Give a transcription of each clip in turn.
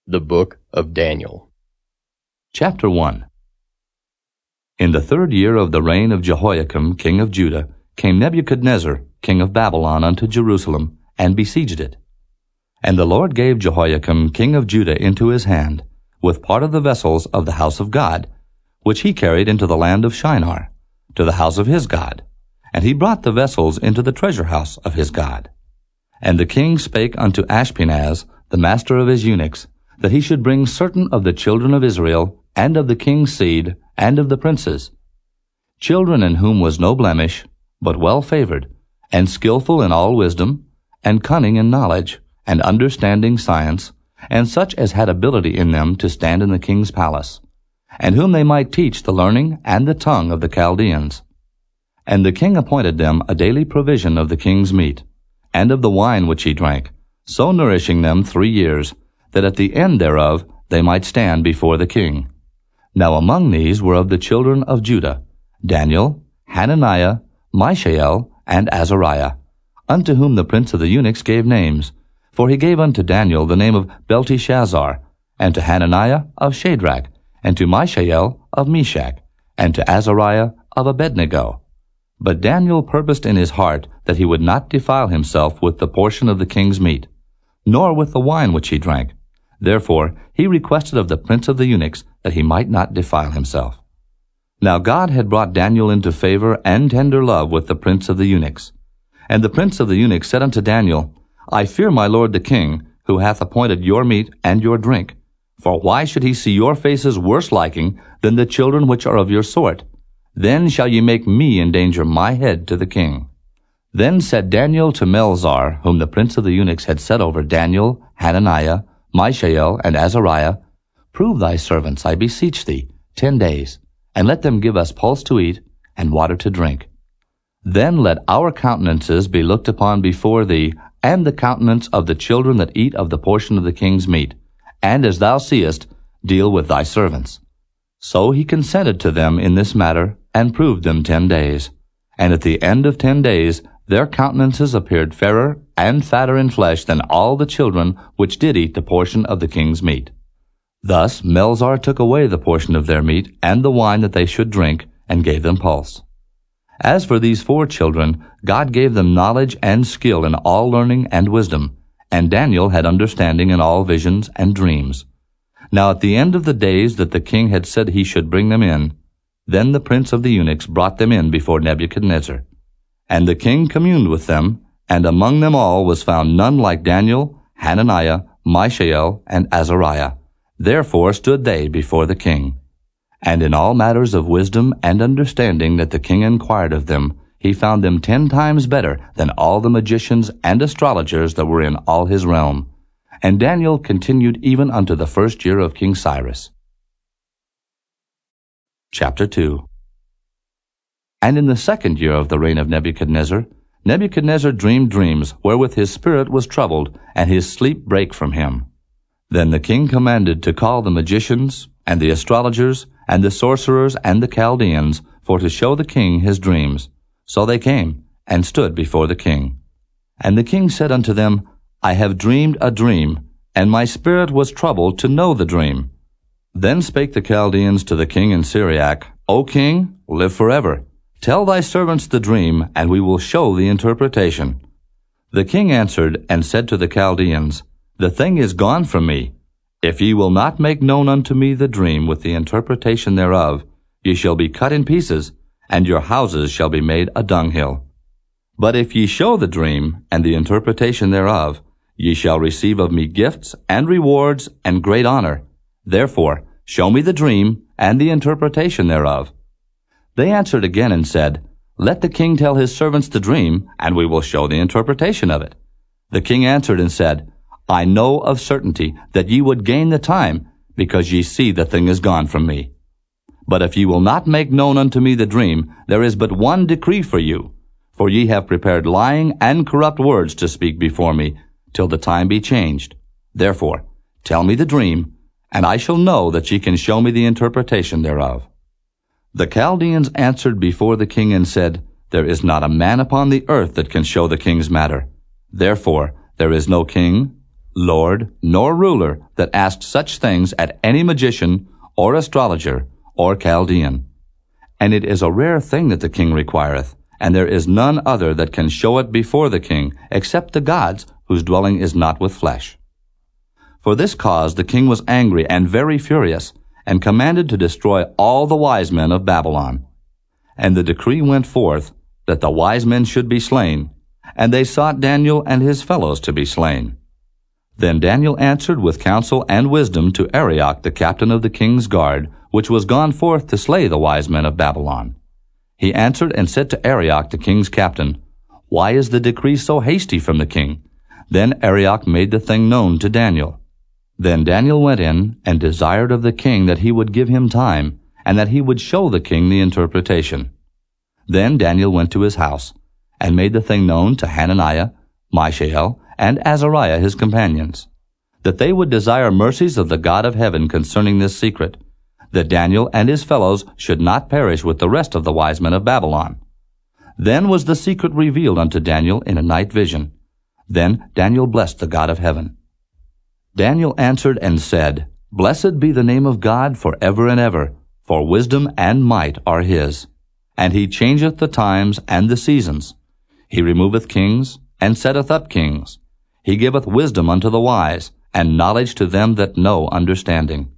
The Book of Daniel. Chapter 1. In the 3rd year of the reign of Jehoiakim king of Judah came Nebuchadnezzar king of Babylon unto Jerusalem, and besieged it. And the Lord gave Jehoiakim king of Judah into his hand, with part of the vessels of the house of God, which he carried into the land of Shinar, to the house of his God. And he brought the vessels into the treasure house of his God. And the king spake unto Ashpenaz, the master of his eunuchs, that he should bring certain of the children of Israel, and of the king's seed, and of the princes, children in whom was no blemish, but well favored, and skillful in all wisdom, and cunning in knowledge, and understanding science, and such as had ability in them to stand in the king's palace, and whom they might teach the learning and the tongue of the Chaldeans. And the king appointed them a daily provision of the king's meat, and of the wine which he drank, so nourishing them 3 years, that at the end thereof they might stand before the king. Now among these were of the children of Judah, Daniel, Hananiah, Mishael, and Azariah, unto whom the prince of the eunuchs gave names. For he gave unto Daniel the name of Belteshazzar, and to Hananiah of Shadrach, and to Mishael of Meshach, and to Azariah of Abednego. But Daniel purposed in his heart that he would not defile himself with the portion of the king's meat, nor with the wine which he drank. Therefore he requested of the prince of the eunuchs that he might not defile himself. Now God had brought Daniel into favor and tender love with the prince of the eunuchs. And the prince of the eunuchs said unto Daniel, I fear my lord the king, who hath appointed your meat and your drink. For why should he see your faces worse liking than the children which are of your sort? Then shall ye make me endanger my head to the king. Then said Daniel to Melzar, whom the prince of the eunuchs had set over Daniel, Hananiah, Mishael, and Azariah, Prove thy servants, I beseech thee, 10 days, and let them give us pulse to eat, and water to drink. Then let our countenances be looked upon before thee, and the countenance of the children that eat of the portion of the king's meat, and as thou seest, deal with thy servants. So he consented to them in this matter, and proved them 10 days. And at the end of 10 days their countenances appeared fairer and fatter in flesh than all the children which did eat the portion of the king's meat. Thus Melzar took away the portion of their meat and the wine that they should drink, and gave them pulse. As for these 4 children, God gave them knowledge and skill in all learning and wisdom, and Daniel had understanding in all visions and dreams. Now at the end of the days that the king had said he should bring them in, then the prince of the eunuchs brought them in before Nebuchadnezzar. And the king communed with them, and among them all was found none like Daniel, Hananiah, Mishael, and Azariah. Therefore stood they before the king. And in all matters of wisdom and understanding that the king inquired of them, he found them 10 times better than all the magicians and astrologers that were in all his realm. And Daniel continued even unto the 1st year of King Cyrus. Chapter 2. And in the 2nd year of the reign of Nebuchadnezzar, Nebuchadnezzar dreamed dreams, wherewith his spirit was troubled, and his sleep brake from him. Then the king commanded to call the magicians, and the astrologers, and the sorcerers, and the Chaldeans, for to show the king his dreams. So they came, and stood before the king. And the king said unto them, I have dreamed a dream, and my spirit was troubled to know the dream. Then spake the Chaldeans to the king in Syriac, O king, live forever. Tell thy servants the dream, and we will show the interpretation. The king answered and said to the Chaldeans, The thing is gone from me. If ye will not make known unto me the dream with the interpretation thereof, ye shall be cut in pieces, and your houses shall be made a dunghill. But if ye show the dream and the interpretation thereof, ye shall receive of me gifts and rewards and great honor. Therefore show me the dream and the interpretation thereof. They answered again and said, Let the king tell his servants the dream, and we will show the interpretation of it. The king answered and said, I know of certainty that ye would gain the time, because ye see the thing is gone from me. But if ye will not make known unto me the dream, there is but one decree for you. For ye have prepared lying and corrupt words to speak before me, till the time be changed. Therefore tell me the dream, and I shall know that ye can show me the interpretation thereof. The Chaldeans answered before the king and said, There is not a man upon the earth that can show the king's matter. Therefore there is no king, lord, nor ruler that asked such things at any magician, or astrologer, or Chaldean. And it is a rare thing that the king requireth, and there is none other that can show it before the king, except the gods, whose dwelling is not with flesh. For this cause the king was angry and very furious, and commanded to destroy all the wise men of Babylon. And the decree went forth that the wise men should be slain, and they sought Daniel and his fellows to be slain. Then Daniel answered with counsel and wisdom to Arioch the captain of the king's guard, which was gone forth to slay the wise men of Babylon. He answered and said to Arioch the king's captain, Why is the decree so hasty from the king? Then Arioch made the thing known to Daniel. Then Daniel went in and desired of the king that he would give him time, and that he would show the king the interpretation. Then Daniel went to his house, and made the thing known to Hananiah, Mishael, and Azariah his companions, that they would desire mercies of the God of heaven concerning this secret, that Daniel and his fellows should not perish with the rest of the wise men of Babylon. Then was the secret revealed unto Daniel in a night vision. Then Daniel blessed the God of heaven. Daniel answered and said, Blessed be the name of God for ever and ever, for wisdom and might are his. And he changeth the times and the seasons. He removeth kings, and setteth up kings. He giveth wisdom unto the wise, and knowledge to them that know understanding.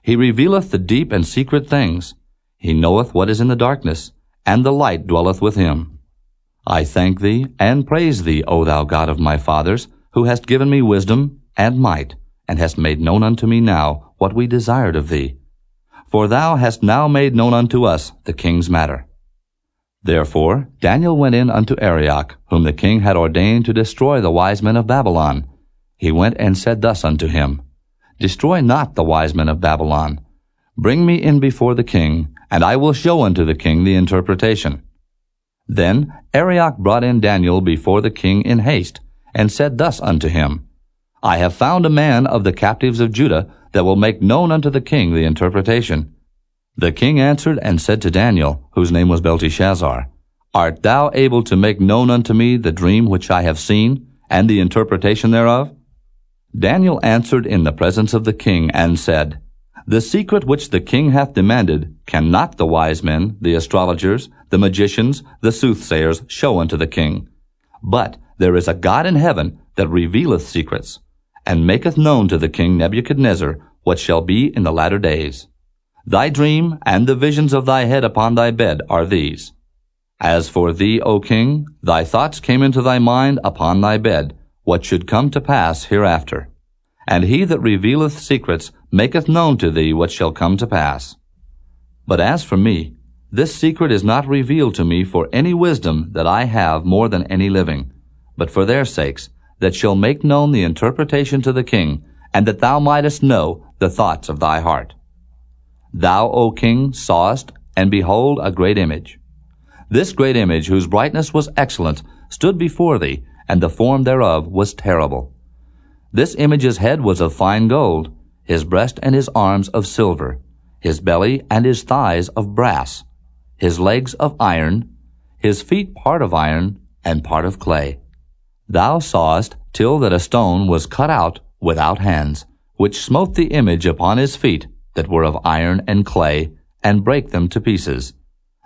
He revealeth the deep and secret things. He knoweth what is in the darkness, and the light dwelleth with him. I thank thee, and praise thee, O thou God of my fathers, who hast given me wisdom and might, and hast made known unto me now what we desired of thee. For thou hast now made known unto us the king's matter. Therefore Daniel went in unto Arioch, whom the king had ordained to destroy the wise men of Babylon. He went and said thus unto him, Destroy not the wise men of Babylon. Bring me in before the king, and I will show unto the king the interpretation. Then Arioch brought in Daniel before the king in haste, and said thus unto him, I have found a man of the captives of Judah that will make known unto the king the interpretation. The king answered and said to Daniel, whose name was Belteshazzar, Art thou able to make known unto me the dream which I have seen, and the interpretation thereof? Daniel answered in the presence of the king, and said, The secret which the king hath demanded cannot the wise men, the astrologers, the magicians, the soothsayers show unto the king. But there is a God in heaven that revealeth secrets, and maketh known to the king Nebuchadnezzar what shall be in the latter days. Thy dream and the visions of thy head upon thy bed are these. As for thee, O king, thy thoughts came into thy mind upon thy bed, what should come to pass hereafter. And he that revealeth secrets maketh known to thee what shall come to pass. But as for me, this secret is not revealed to me for any wisdom that I have more than any living, but for their sakes, that shall make known the interpretation to the king, and that thou mightest know the thoughts of thy heart. Thou, O king, sawest, and behold, a great image. This great image, whose brightness was excellent, stood before thee, and the form thereof was terrible. This image's head was of fine gold, his breast and his arms of silver, his belly and his thighs of brass, his legs of iron, his feet part of iron, and part of clay. Thou sawest till that a stone was cut out without hands, which smote the image upon his feet that were of iron and clay, and brake them to pieces.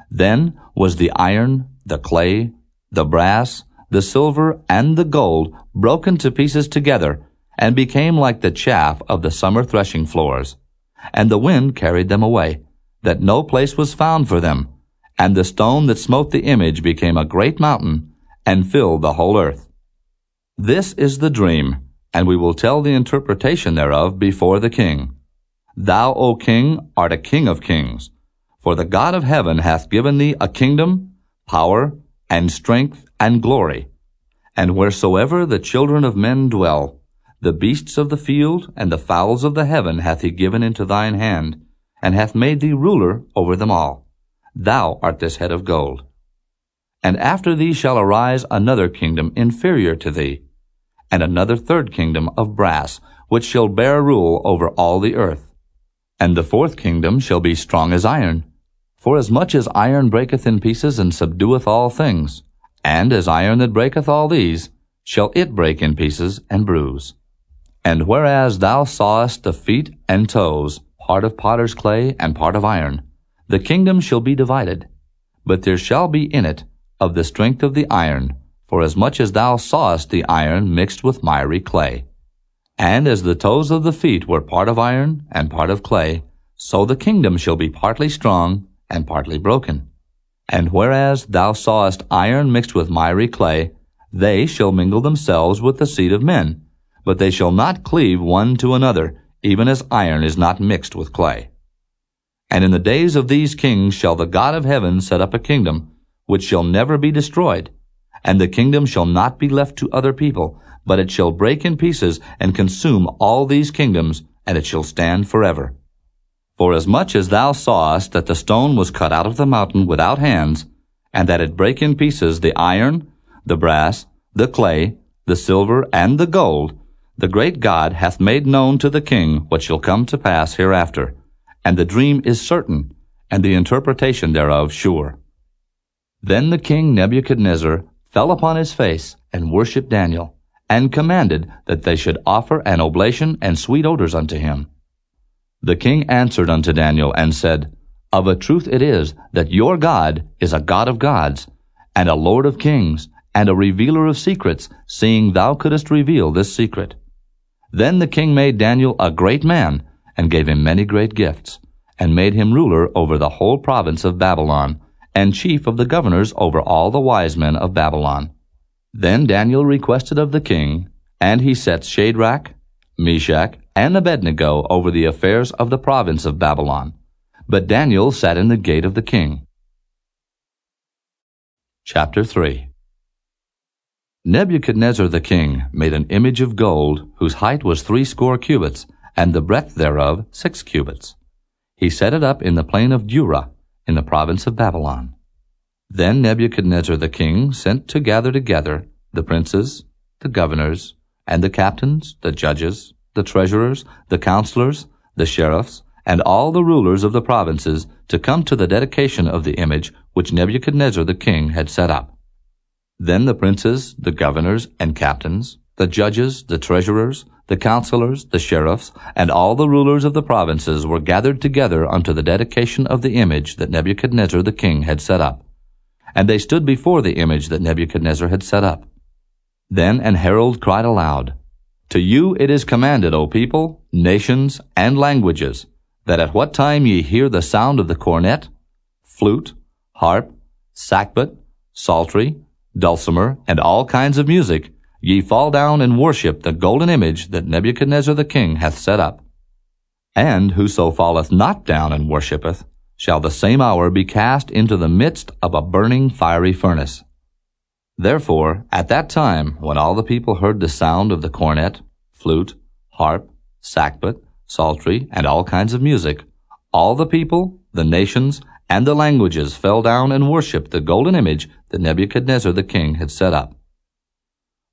Then was the iron, the clay, the brass, the silver, and the gold broken to pieces together, and became like the chaff of the summer threshing floors. And the wind carried them away, that no place was found for them. And the stone that smote the image became a great mountain, and filled the whole earth. This is the dream, and we will tell the interpretation thereof before the king. Thou, O king, art a king of kings, for the God of heaven hath given thee a kingdom, power, and strength, and glory. And wheresoever the children of men dwell, the beasts of the field and the fowls of the heaven hath he given into thine hand, and hath made thee ruler over them all. Thou art this head of gold. And after thee shall arise another kingdom inferior to thee, and another third kingdom of brass, which shall bear rule over all the earth. And the fourth kingdom shall be strong as iron. For as much as iron breaketh in pieces and subdueth all things, and as iron that breaketh all these, shall it break in pieces and bruise. And whereas thou sawest the feet and toes, part of potter's clay and part of iron, the kingdom shall be divided. But there shall be in it of the strength of the iron, forasmuch as thou sawest the iron mixed with miry clay. And as the toes of the feet were part of iron and part of clay, so the kingdom shall be partly strong and partly broken. And whereas thou sawest iron mixed with miry clay, they shall mingle themselves with the seed of men, but they shall not cleave one to another, even as iron is not mixed with clay. And in the days of these kings shall the God of heaven set up a kingdom, which shall never be destroyed, and the kingdom shall not be left to other people, but it shall break in pieces and consume all these kingdoms, and it shall stand forever. Forasmuch as thou sawest that the stone was cut out of the mountain without hands, and that it brake in pieces the iron, the brass, the clay, the silver, and the gold, the great God hath made known to the king what shall come to pass hereafter, and the dream is certain, and the interpretation thereof sure. Then the king Nebuchadnezzar fell upon his face and worshipped Daniel, and commanded that they should offer an oblation and sweet odors unto him. The king answered unto Daniel and said, Of a truth it is that your God is a God of gods, and a Lord of kings, and a revealer of secrets, seeing thou couldest reveal this secret. Then the king made Daniel a great man, and gave him many great gifts, and made him ruler over the whole province of Babylon, and chief of the governors over all the wise men of Babylon. Then Daniel requested of the king, and he set Shadrach, Meshach, and Abednego over the affairs of the province of Babylon. But Daniel sat in the gate of the king. Chapter 3. Nebuchadnezzar the king made an image of gold, whose height was 60 cubits, and the breadth thereof 6 cubits. He set it up in the plain of Dura, in the province of Babylon. Then Nebuchadnezzar the king sent to gather together the princes, the governors, and the captains, the judges, the treasurers, the counselors, the sheriffs, and all the rulers of the provinces to come to the dedication of the image which Nebuchadnezzar the king had set up. Then the princes, the governors, and captains, the judges, the treasurers, the counselors, the sheriffs, and all the rulers of the provinces were gathered together unto the dedication of the image that Nebuchadnezzar the king had set up. And they stood before the image that Nebuchadnezzar had set up. Then an herald cried aloud, To you it is commanded, O people, nations, and languages, that at what time ye hear the sound of the cornet, flute, harp, sackbut, psaltery, dulcimer, and all kinds of music, ye fall down and worship the golden image that Nebuchadnezzar the king hath set up. And whoso falleth not down and worshippeth, shall the same hour be cast into the midst of a burning fiery furnace. Therefore, at that time, when all the people heard the sound of the cornet, flute, harp, sackbut, psaltery, and all kinds of music, all the people, the nations, and the languages fell down and worshipped the golden image that Nebuchadnezzar the king had set up.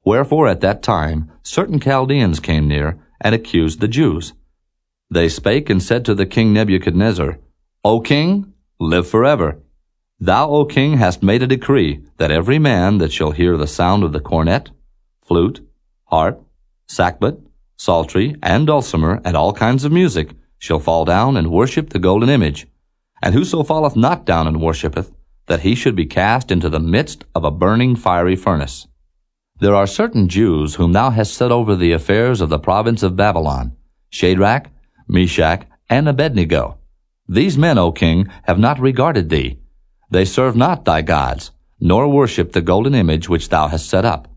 Wherefore at that time certain Chaldeans came near, and accused the Jews. They spake and said to the king Nebuchadnezzar, O king, live forever. Thou, O king, hast made a decree that every man that shall hear the sound of the cornet, flute, harp, sackbut, psaltery, and dulcimer, and all kinds of music, shall fall down and worship the golden image. And whoso falleth not down and worshippeth, that he should be cast into the midst of a burning fiery furnace. There are certain Jews whom thou hast set over the affairs of the province of Babylon, Shadrach, Meshach, and Abednego. These men, O king, have not regarded thee. They serve not thy gods, nor worship the golden image which thou hast set up.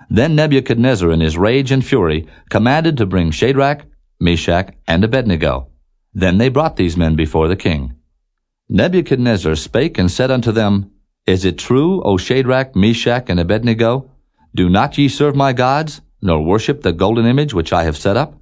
Then Nebuchadnezzar in his rage and fury commanded to bring Shadrach, Meshach, and Abednego. Then they brought these men before the king. Nebuchadnezzar spake and said unto them, Is it true, O Shadrach, Meshach, and Abednego? Do not ye serve my gods, nor worship the golden image which I have set up?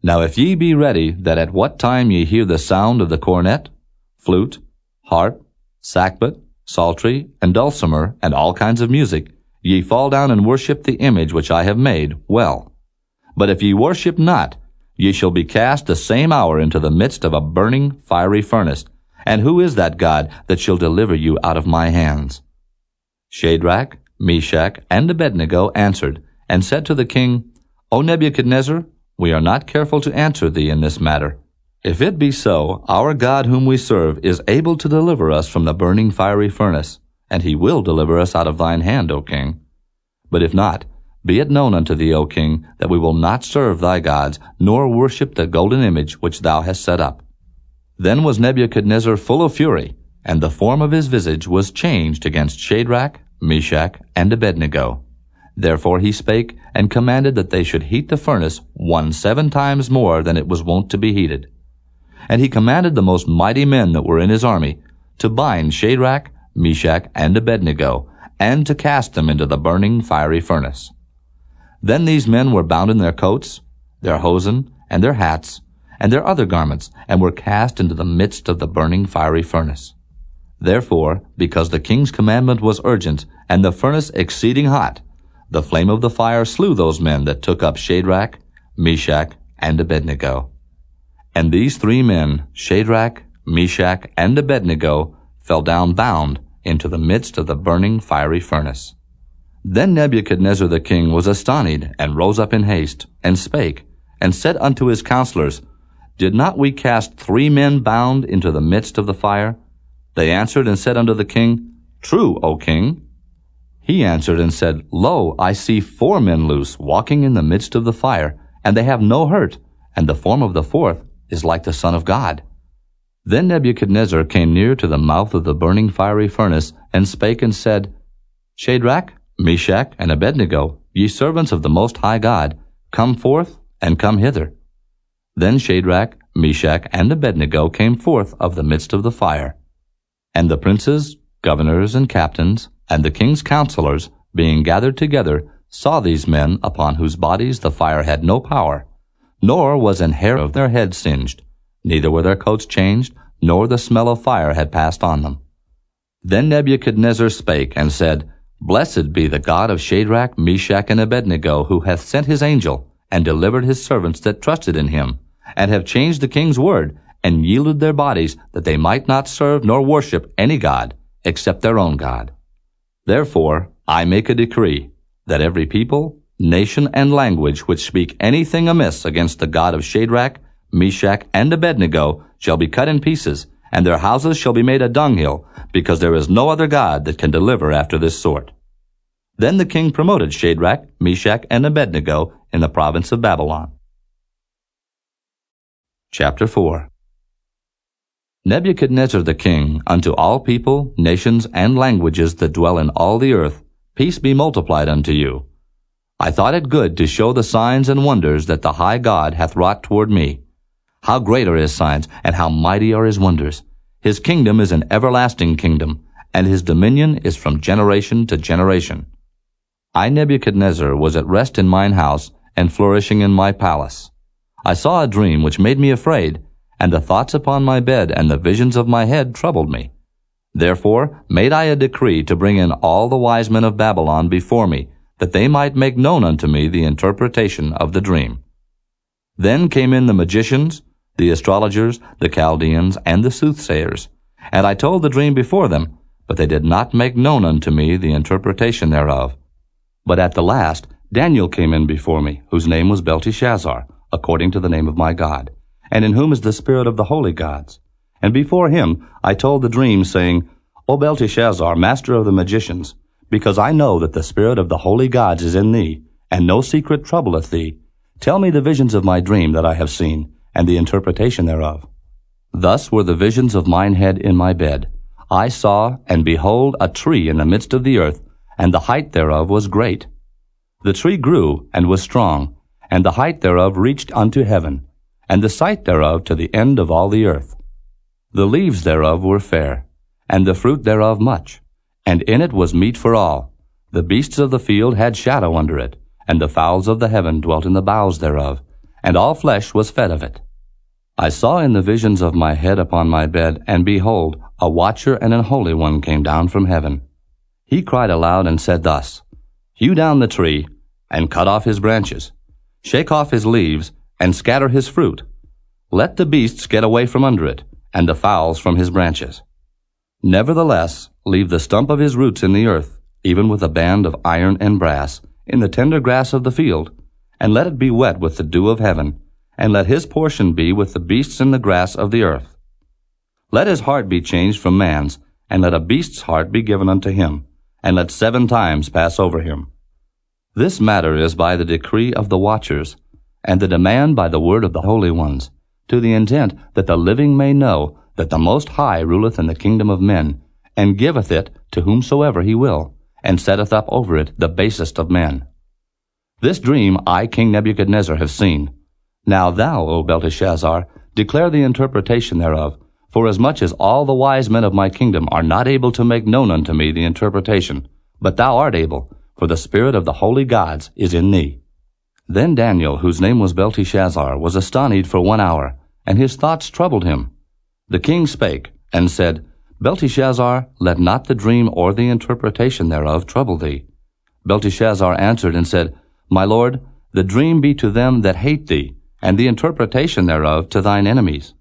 Now if ye be ready, that at what time ye hear the sound of the cornet, flute, harp, sackbut, psaltery, and dulcimer, and all kinds of music, ye fall down and worship the image which I have made, well. But if ye worship not, ye shall be cast the same hour into the midst of a burning fiery furnace. And who is that God that shall deliver you out of my hands? Shadrach, Meshach, and Abednego answered, and said to the king, O Nebuchadnezzar, we are not careful to answer thee in this matter. If it be so, our God whom we serve is able to deliver us from the burning fiery furnace, and he will deliver us out of thine hand, O king. But if not, be it known unto thee, O king, that we will not serve thy gods, nor worship the golden image which thou hast set up. Then was Nebuchadnezzar full of fury, and the form of his visage was changed against Shadrach, Meshach, and Abednego. Therefore he spake, and commanded that they should heat the furnace 7 times more than it was wont to be heated. And he commanded the most mighty men that were in his army to bind Shadrach, Meshach, and Abednego, and to cast them into the burning fiery furnace. Then these men were bound in their coats, their hosen, and their hats, and their other garments, and were cast into the midst of the burning fiery furnace. Therefore, because the king's commandment was urgent, and the furnace exceeding hot, the flame of the fire slew those men that took up Shadrach, Meshach, and Abednego. And these 3 men, Shadrach, Meshach, and Abednego, fell down bound into the midst of the burning fiery furnace. Then Nebuchadnezzar the king was astonished, and rose up in haste, and spake, and said unto his counselors, Did not we cast 3 men bound into the midst of the fire? They answered and said unto the king, True, O king. He answered and said, Lo, I see 4 men loose, walking in the midst of the fire, and they have no hurt, and the form of the 4th is like the Son of God. Then Nebuchadnezzar came near to the mouth of the burning fiery furnace, and spake and said, Shadrach, Meshach, and Abednego, ye servants of the Most High God, come forth, and come hither. Then Shadrach, Meshach, and Abednego came forth of the midst of the fire. And the princes, governors, and captains, and the king's counselors, being gathered together, saw these men upon whose bodies the fire had no power, nor was an hair of their head singed, neither were their coats changed, nor the smell of fire had passed on them. Then Nebuchadnezzar spake and said, Blessed be the God of Shadrach, Meshach, and Abednego, who hath sent his angel, and delivered his servants that trusted in him, and have changed the king's word, and yielded their bodies, that they might not serve nor worship any god, except their own God. Therefore I make a decree, that every people, nation, and language which speak anything amiss against the God of Shadrach, Meshach, and Abednego shall be cut in pieces, and their houses shall be made a dunghill, because there is no other God that can deliver after this sort. Then the king promoted Shadrach, Meshach, and Abednego in the province of Babylon. Chapter 4. Nebuchadnezzar the king, unto all people, nations, and languages that dwell in all the earth, peace be multiplied unto you. I thought it good to show the signs and wonders that the high God hath wrought toward me. How great are his signs, and how mighty are his wonders! His kingdom is an everlasting kingdom, and his dominion is from generation to generation. I, Nebuchadnezzar, was at rest in mine house, and flourishing in my palace. I saw a dream which made me afraid, and the thoughts upon my bed and the visions of my head troubled me. Therefore made I a decree to bring in all the wise men of Babylon before me, that they might make known unto me the interpretation of the dream. Then came in the magicians, the astrologers, the Chaldeans, and the soothsayers. And I told the dream before them, but they did not make known unto me the interpretation thereof. But at the last Daniel came in before me, whose name was Belteshazzar, according to the name of my God, and in whom is the spirit of the holy gods. And before him I told the dream, saying, O Belteshazzar, master of the magicians, because I know that the spirit of the holy gods is in thee, and no secret troubleth thee, tell me the visions of my dream that I have seen, and the interpretation thereof. Thus were the visions of mine head in my bed. I saw, and behold, a tree in the midst of the earth, and the height thereof was great. The tree grew, and was strong, and the height thereof reached unto heaven, and the sight thereof to the end of all the earth. The leaves thereof were fair, and the fruit thereof much, and in it was meat for all. The beasts of the field had shadow under it, and the fowls of the heaven dwelt in the boughs thereof, and all flesh was fed of it. I saw in the visions of my head upon my bed, and behold, a watcher and an holy one came down from heaven. He cried aloud and said thus, Hew down the tree, and cut off his branches. Shake off his leaves, and scatter his fruit. Let the beasts get away from under it, and the fowls from his branches. Nevertheless, leave the stump of his roots in the earth, even with a band of iron and brass, in the tender grass of the field, and let it be wet with the dew of heaven, and let his portion be with the beasts in the grass of the earth. Let his heart be changed from man's, and let a beast's heart be given unto him, and let 7 times pass over him. This matter is by the decree of the watchers, and the demand by the word of the holy ones, to the intent that the living may know that the Most High ruleth in the kingdom of men, and giveth it to whomsoever he will, and setteth up over it the basest of men. This dream I, King Nebuchadnezzar, have seen. Now thou, O Belteshazzar, declare the interpretation thereof, forasmuch as all the wise men of my kingdom are not able to make known unto me the interpretation, but thou art able, for the spirit of the holy gods is in thee. Then Daniel, whose name was Belteshazzar, was astonied for 1 hour, and his thoughts troubled him. The king spake, and said, Belteshazzar, let not the dream or the interpretation thereof trouble thee. Belteshazzar answered and said, My lord, the dream be to them that hate thee, and the interpretation thereof to thine enemies.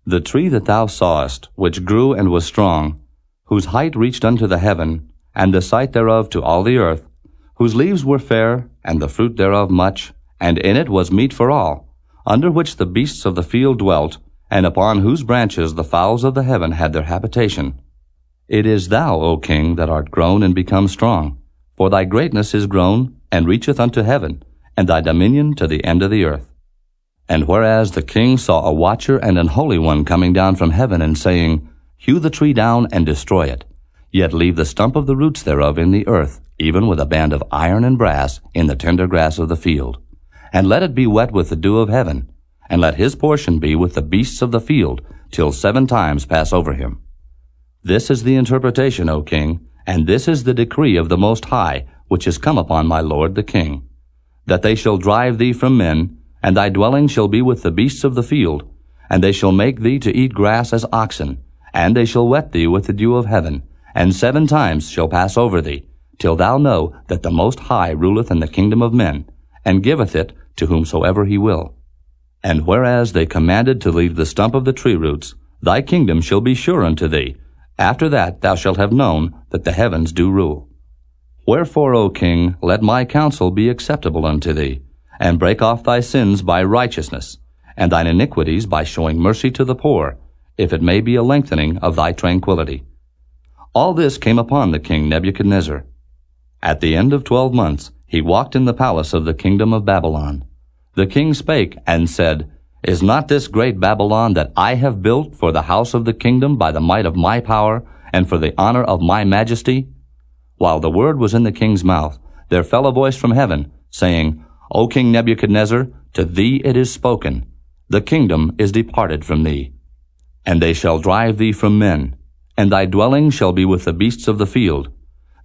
The tree that thou sawest, which grew and was strong, whose height reached unto the heaven, and the sight thereof to all the earth, whose leaves were fair, and the fruit thereof much, and in it was meat for all, under which the beasts of the field dwelt, and upon whose branches the fowls of the heaven had their habitation. It is thou, O king, that art grown and become strong, for thy greatness is grown, and reacheth unto heaven, and thy dominion to the end of the earth. And whereas the king saw a watcher and an holy one coming down from heaven, and saying, Hew the tree down and destroy it, yet leave the stump of the roots thereof in the earth, even with a band of iron and brass in the tender grass of the field. And let it be wet with the dew of heaven, and let his portion be with the beasts of the field, till 7 times pass over him. This is the interpretation, O king, and this is the decree of the Most High, which is come upon my lord the king, that they shall drive thee from men, and thy dwelling shall be with the beasts of the field, and they shall make thee to eat grass as oxen, and they shall wet thee with the dew of heaven, and 7 times shall pass over thee, till thou know that the Most High ruleth in the kingdom of men, and giveth it to whomsoever he will. And whereas they commanded to leave the stump of the tree roots, thy kingdom shall be sure unto thee. After that thou shalt have known that the heavens do rule. Wherefore, O king, let my counsel be acceptable unto thee, and break off thy sins by righteousness, and thine iniquities by showing mercy to the poor, if it may be a lengthening of thy tranquility. All this came upon the king Nebuchadnezzar. At the end of 12 months he walked in the palace of the kingdom of Babylon. The king spake and said, Is not this great Babylon that I have built for the house of the kingdom by the might of my power, and for the honor of my majesty? While the word was in the king's mouth, there fell a voice from heaven, saying, O King Nebuchadnezzar, to thee it is spoken, the kingdom is departed from thee. And they shall drive thee from men, and thy dwelling shall be with the beasts of the field.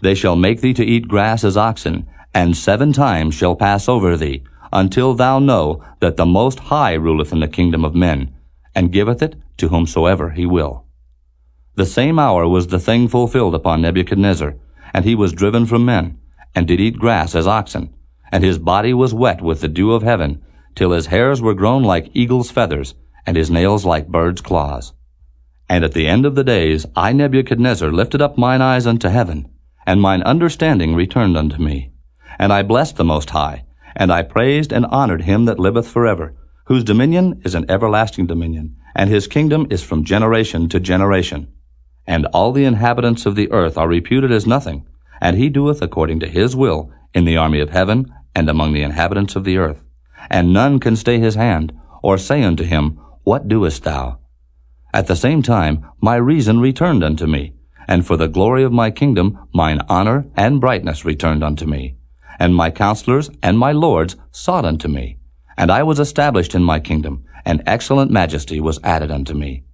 They shall make thee to eat grass as oxen, and 7 times shall pass over thee, until thou know that the Most High ruleth in the kingdom of men, and giveth it to whomsoever he will. The same hour was the thing fulfilled upon Nebuchadnezzar, and he was driven from men, and did eat grass as oxen, and his body was wet with the dew of heaven, till his hairs were grown like eagle's feathers, and his nails like birds' claws. And at the end of the days I, Nebuchadnezzar, lifted up mine eyes unto heaven, and mine understanding returned unto me. And I blessed the Most High, and I praised and honored him that liveth forever, whose dominion is an everlasting dominion, and his kingdom is from generation to generation. And all the inhabitants of the earth are reputed as nothing, and he doeth according to his will in the army of heaven and among the inhabitants of the earth. And none can stay his hand, or say unto him, What doest thou? At the same time my reason returned unto me, and for the glory of my kingdom mine honor and brightness returned unto me. And my counselors and my lords sought unto me, and I was established in my kingdom, and excellent majesty was added unto me.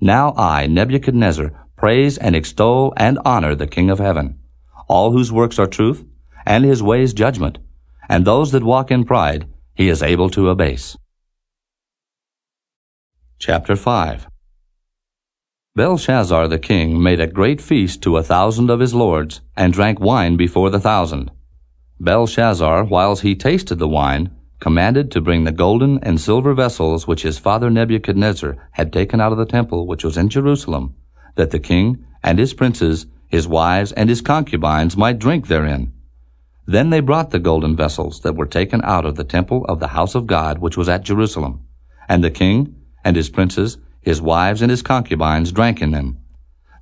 Now I, Nebuchadnezzar, praise and extol and honor the King of heaven, all whose works are truth, and his ways judgment, and those that walk in pride he is able to abase. Chapter 5. Belshazzar the king made a great feast to 1,000 of his lords, and drank wine before the 1,000. Belshazzar, whiles he tasted the wine, commanded to bring the golden and silver vessels which his father Nebuchadnezzar had taken out of the temple which was in Jerusalem, that the king and his princes, his wives, and his concubines might drink therein. Then they brought the golden vessels that were taken out of the temple of the house of God which was at Jerusalem. And the king and his princes, his wives and his concubines drank in them.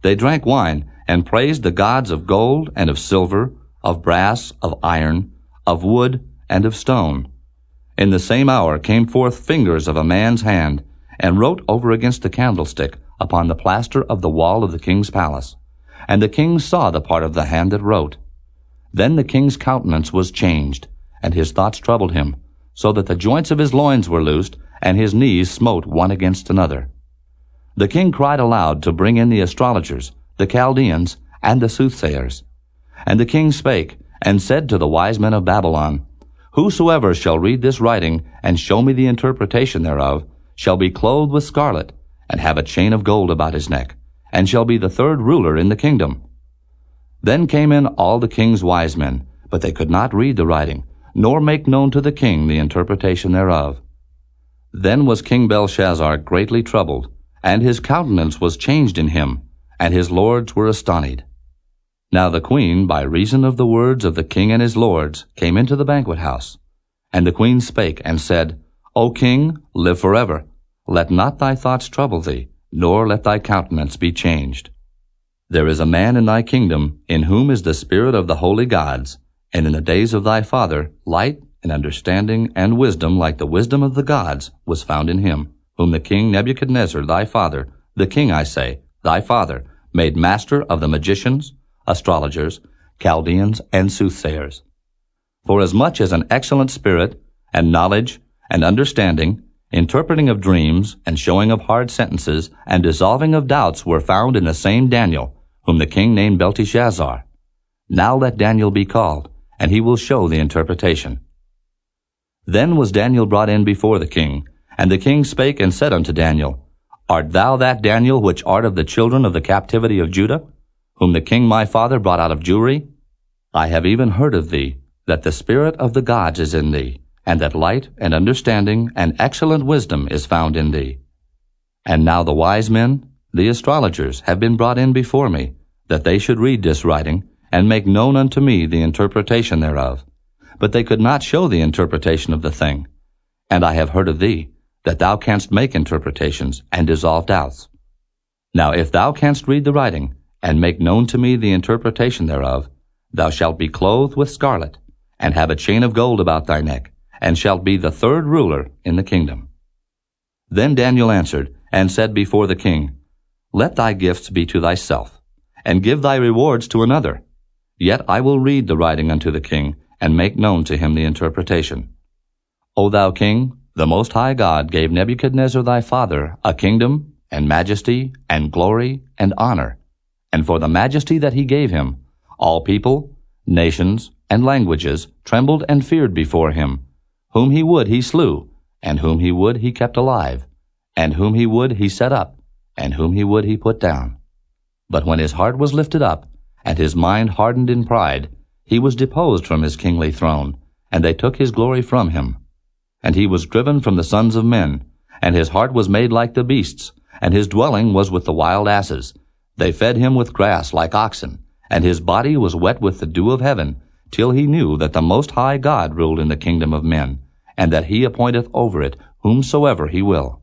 They drank wine and praised the gods of gold and of silver, of brass, of iron, of wood, and of stone. In the same hour came forth fingers of a man's hand, and wrote over against the candlestick upon the plaster of the wall of the king's palace. And the king saw the part of the hand that wrote. Then the king's countenance was changed, and his thoughts troubled him, so that the joints of his loins were loosed, and his knees smote one against another. The king cried aloud to bring in the astrologers, the Chaldeans, and the soothsayers. And the king spake, and said to the wise men of Babylon, Whosoever shall read this writing, and show me the interpretation thereof, shall be clothed with scarlet, and have a chain of gold about his neck, and shall be the third ruler in the kingdom. Then came in all the king's wise men, but they could not read the writing, nor make known to the king the interpretation thereof. Then was King Belshazzar greatly troubled, and his countenance was changed in him, and his lords were astonied. Now the queen, by reason of the words of the king and his lords, came into the banquet house. And the queen spake, and said, O king, live forever. Let not thy thoughts trouble thee, nor let thy countenance be changed. There is a man in thy kingdom, in whom is the spirit of the holy gods, and in the days of thy father light and understanding and wisdom like the wisdom of the gods was found in him, whom the king Nebuchadnezzar thy father, the king, I say, thy father, made master of the magicians, astrologers, Chaldeans, and soothsayers. For as much as an excellent spirit, and knowledge, and understanding, interpreting of dreams, and showing of hard sentences, and dissolving of doubts were found in the same Daniel, whom the king named Belteshazzar. Now let Daniel be called, and he will show the interpretation. Then was Daniel brought in before the king, and the king spake and said unto Daniel, Art thou that Daniel which art of the children of the captivity of Judah, whom the king my father brought out of Jewry? I have even heard of thee, that the spirit of the gods is in thee, and that light and understanding and excellent wisdom is found in thee. And now the wise men, the astrologers, have been brought in before me, that they should read this writing, and make known unto me the interpretation thereof. But they could not show the interpretation of the thing. And I have heard of thee, that thou canst make interpretations, and dissolve doubts. Now if thou canst read the writing, and make known to me the interpretation thereof, thou shalt be clothed with scarlet, and have a chain of gold about thy neck, and shalt be the third ruler in the kingdom. Then Daniel answered, and said before the king, Let thy gifts be to thyself, and give thy rewards to another. Yet I will read the writing unto the king, and make known to him the interpretation. O thou king, the Most High God gave Nebuchadnezzar thy father a kingdom, and majesty, and glory, and honor. And for the majesty that he gave him, all people, nations, and languages trembled and feared before him. Whom he would he slew, and whom he would he kept alive, and whom he would he set up, and whom he would he put down. But when his heart was lifted up, and his mind hardened in pride, he was deposed from his kingly throne, and they took his glory from him. And he was driven from the sons of men, and his heart was made like the beasts, and his dwelling was with the wild asses. They fed him with grass like oxen, and his body was wet with the dew of heaven, till he knew that the Most High God ruled in the kingdom of men, and that he appointeth over it whomsoever he will.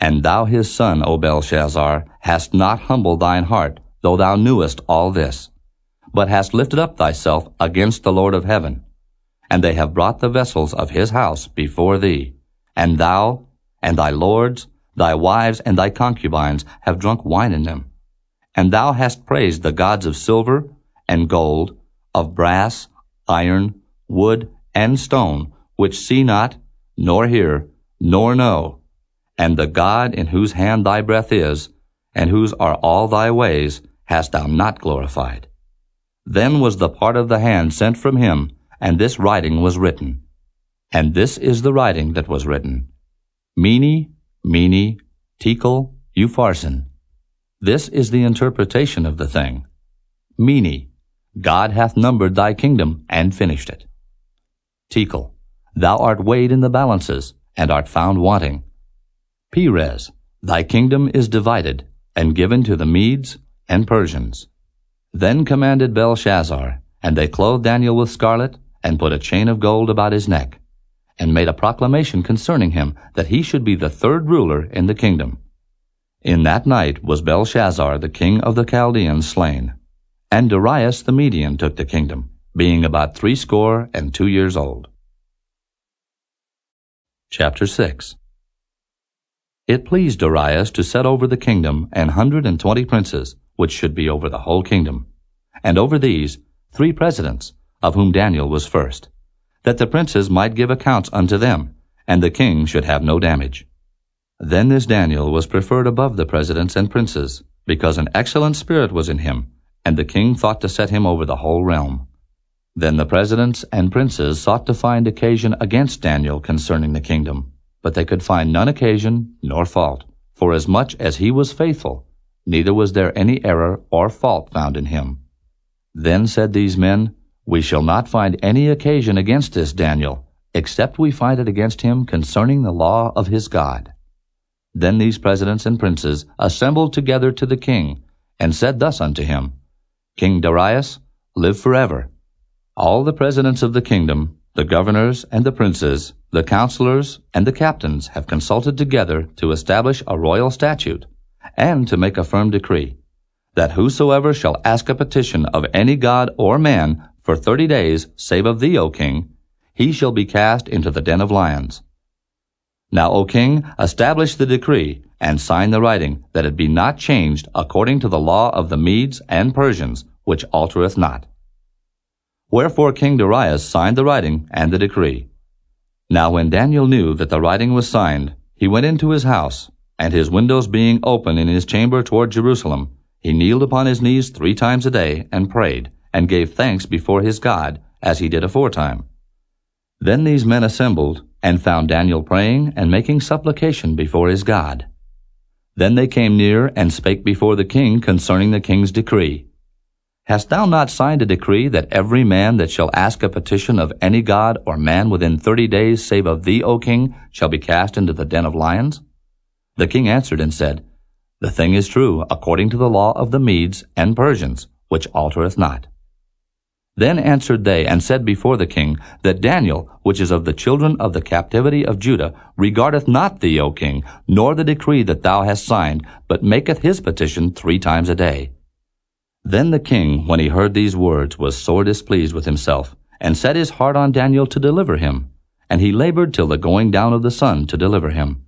And thou his son, O Belshazzar, hast not humbled thine heart, though thou knewest all this, but hast lifted up thyself against the Lord of heaven. And they have brought the vessels of his house before thee, and thou, and thy lords, thy wives, and thy concubines have drunk wine in them. And thou hast praised the gods of silver and gold, of brass, iron, wood, and stone, which see not, nor hear, nor know. And the God in whose hand thy breath is, and whose are all thy ways, hast thou not glorified. Then was the part of the hand sent from him, and this writing was written. And this is the writing that was written. Mene, Mene, Tekel, Upharsin. This is the interpretation of the thing. Mene, God hath numbered thy kingdom, and finished it. Tekel, thou art weighed in the balances, and art found wanting. Peres, thy kingdom is divided, and given to the Medes and Persians. Then commanded Belshazzar, and they clothed Daniel with scarlet, and put a chain of gold about his neck, and made a proclamation concerning him that he should be the third ruler in the kingdom. In that night was Belshazzar the king of the Chaldeans slain, and Darius the Median took the kingdom, being about 62 years old. Chapter 6. It pleased Darius to set over the kingdom 120 princes, which should be over the whole kingdom, and over these 3 presidents, of whom Daniel was first, that the princes might give accounts unto them, and the king should have no damage. Then this Daniel was preferred above the presidents and princes, because an excellent spirit was in him, and the king thought to set him over the whole realm. Then the presidents and princes sought to find occasion against Daniel concerning the kingdom, but they could find none occasion nor fault, forasmuch as he was faithful, neither was there any error or fault found in him. Then said these men, We shall not find any occasion against this Daniel, except we find it against him concerning the law of his God. Then these presidents and princes assembled together to the king, and said thus unto him, King Darius, live forever. All the presidents of the kingdom, the governors and the princes, the counselors and the captains have consulted together to establish a royal statute, and to make a firm decree, that whosoever shall ask a petition of any god or man for 30 days, save of thee, O king, he shall be cast into the den of lions. Now, O king, establish the decree, and sign the writing, that it be not changed according to the law of the Medes and Persians, which altereth not. Wherefore King Darius signed the writing and the decree. Now when Daniel knew that the writing was signed, he went into his house, and his windows being open in his chamber toward Jerusalem, he kneeled upon his knees 3 times a day, and prayed, and gave thanks before his God, as he did aforetime. Then these men assembled, and found Daniel praying and making supplication before his God. Then they came near and spake before the king concerning the king's decree. Hast thou not signed a decree that every man that shall ask a petition of any god or man within 30 days, save of thee, O king, shall be cast into the den of lions? The king answered and said, The thing is true, according to the law of the Medes and Persians, which altereth not. Then answered they and said before the king, that Daniel, which is of the children of the captivity of Judah, regardeth not thee, O king, nor the decree that thou hast signed, but maketh his petition 3 times a day. Then the king, when he heard these words, was sore displeased with himself, and set his heart on Daniel to deliver him, and he labored till the going down of the sun to deliver him.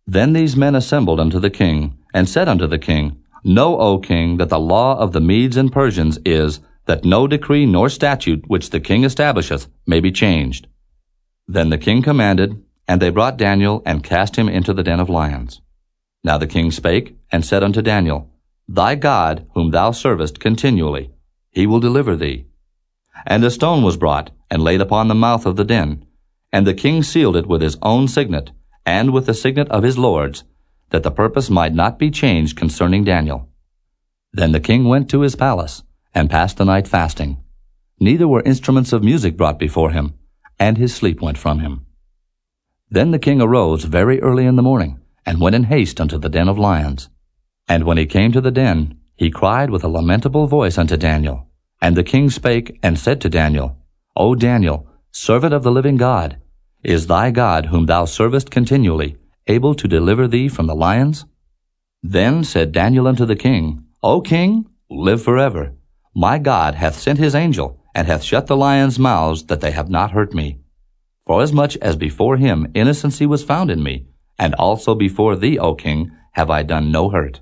Then these men assembled unto the king, and said unto the king, Know, O king, that the law of the Medes and Persians is, that no decree nor statute which the king establisheth may be changed. Then the king commanded, and they brought Daniel, and cast him into the den of lions. Now the king spake, and said unto Daniel, Thy God, whom thou servest continually, he will deliver thee. And a stone was brought, and laid upon the mouth of the den, and the king sealed it with his own signet, and with the signet of his lords, that the purpose might not be changed concerning Daniel. Then the king went to his palace, and passed the night fasting. Neither were instruments of music brought before him, and his sleep went from him. Then the king arose very early in the morning, and went in haste unto the den of lions. And when he came to the den, he cried with a lamentable voice unto Daniel. And the king spake, and said to Daniel, O Daniel, servant of the living God, is thy God, whom thou servest continually, able to deliver thee from the lions? Then said Daniel unto the king, O king, live forever. My God hath sent his angel, and hath shut the lions' mouths, that they have not hurt me. Forasmuch as before him innocency was found in me, and also before thee, O king, have I done no hurt.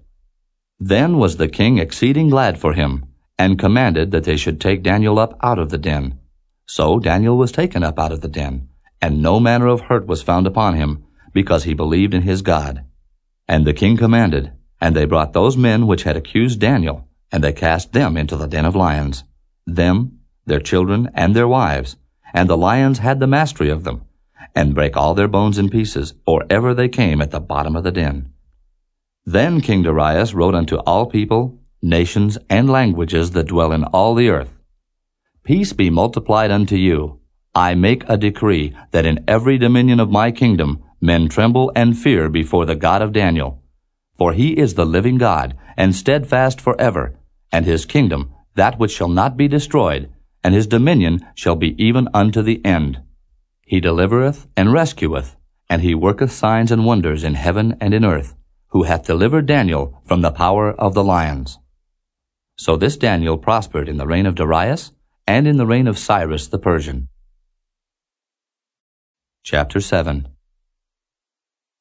Then was the king exceeding glad for him, and commanded that they should take Daniel up out of the den. So Daniel was taken up out of the den, and no manner of hurt was found upon him, because he believed in his God. And the king commanded, and they brought those men which had accused Daniel, and they cast them into the den of lions, them, their children, and their wives, and the lions had the mastery of them, and brake all their bones in pieces, or ever they came at the bottom of the den. Then King Darius wrote unto all people, nations, and languages that dwell in all the earth, Peace be multiplied unto you. I make a decree that in every dominion of my kingdom men tremble and fear before the God of Daniel. For he is the living God, and steadfast forever, and his kingdom, that which shall not be destroyed, and his dominion shall be even unto the end. He delivereth and rescueth, and he worketh signs and wonders in heaven and in earth, who hath delivered Daniel from the power of the lions. So this Daniel prospered in the reign of Darius, and in the reign of Cyrus the Persian. Chapter 7.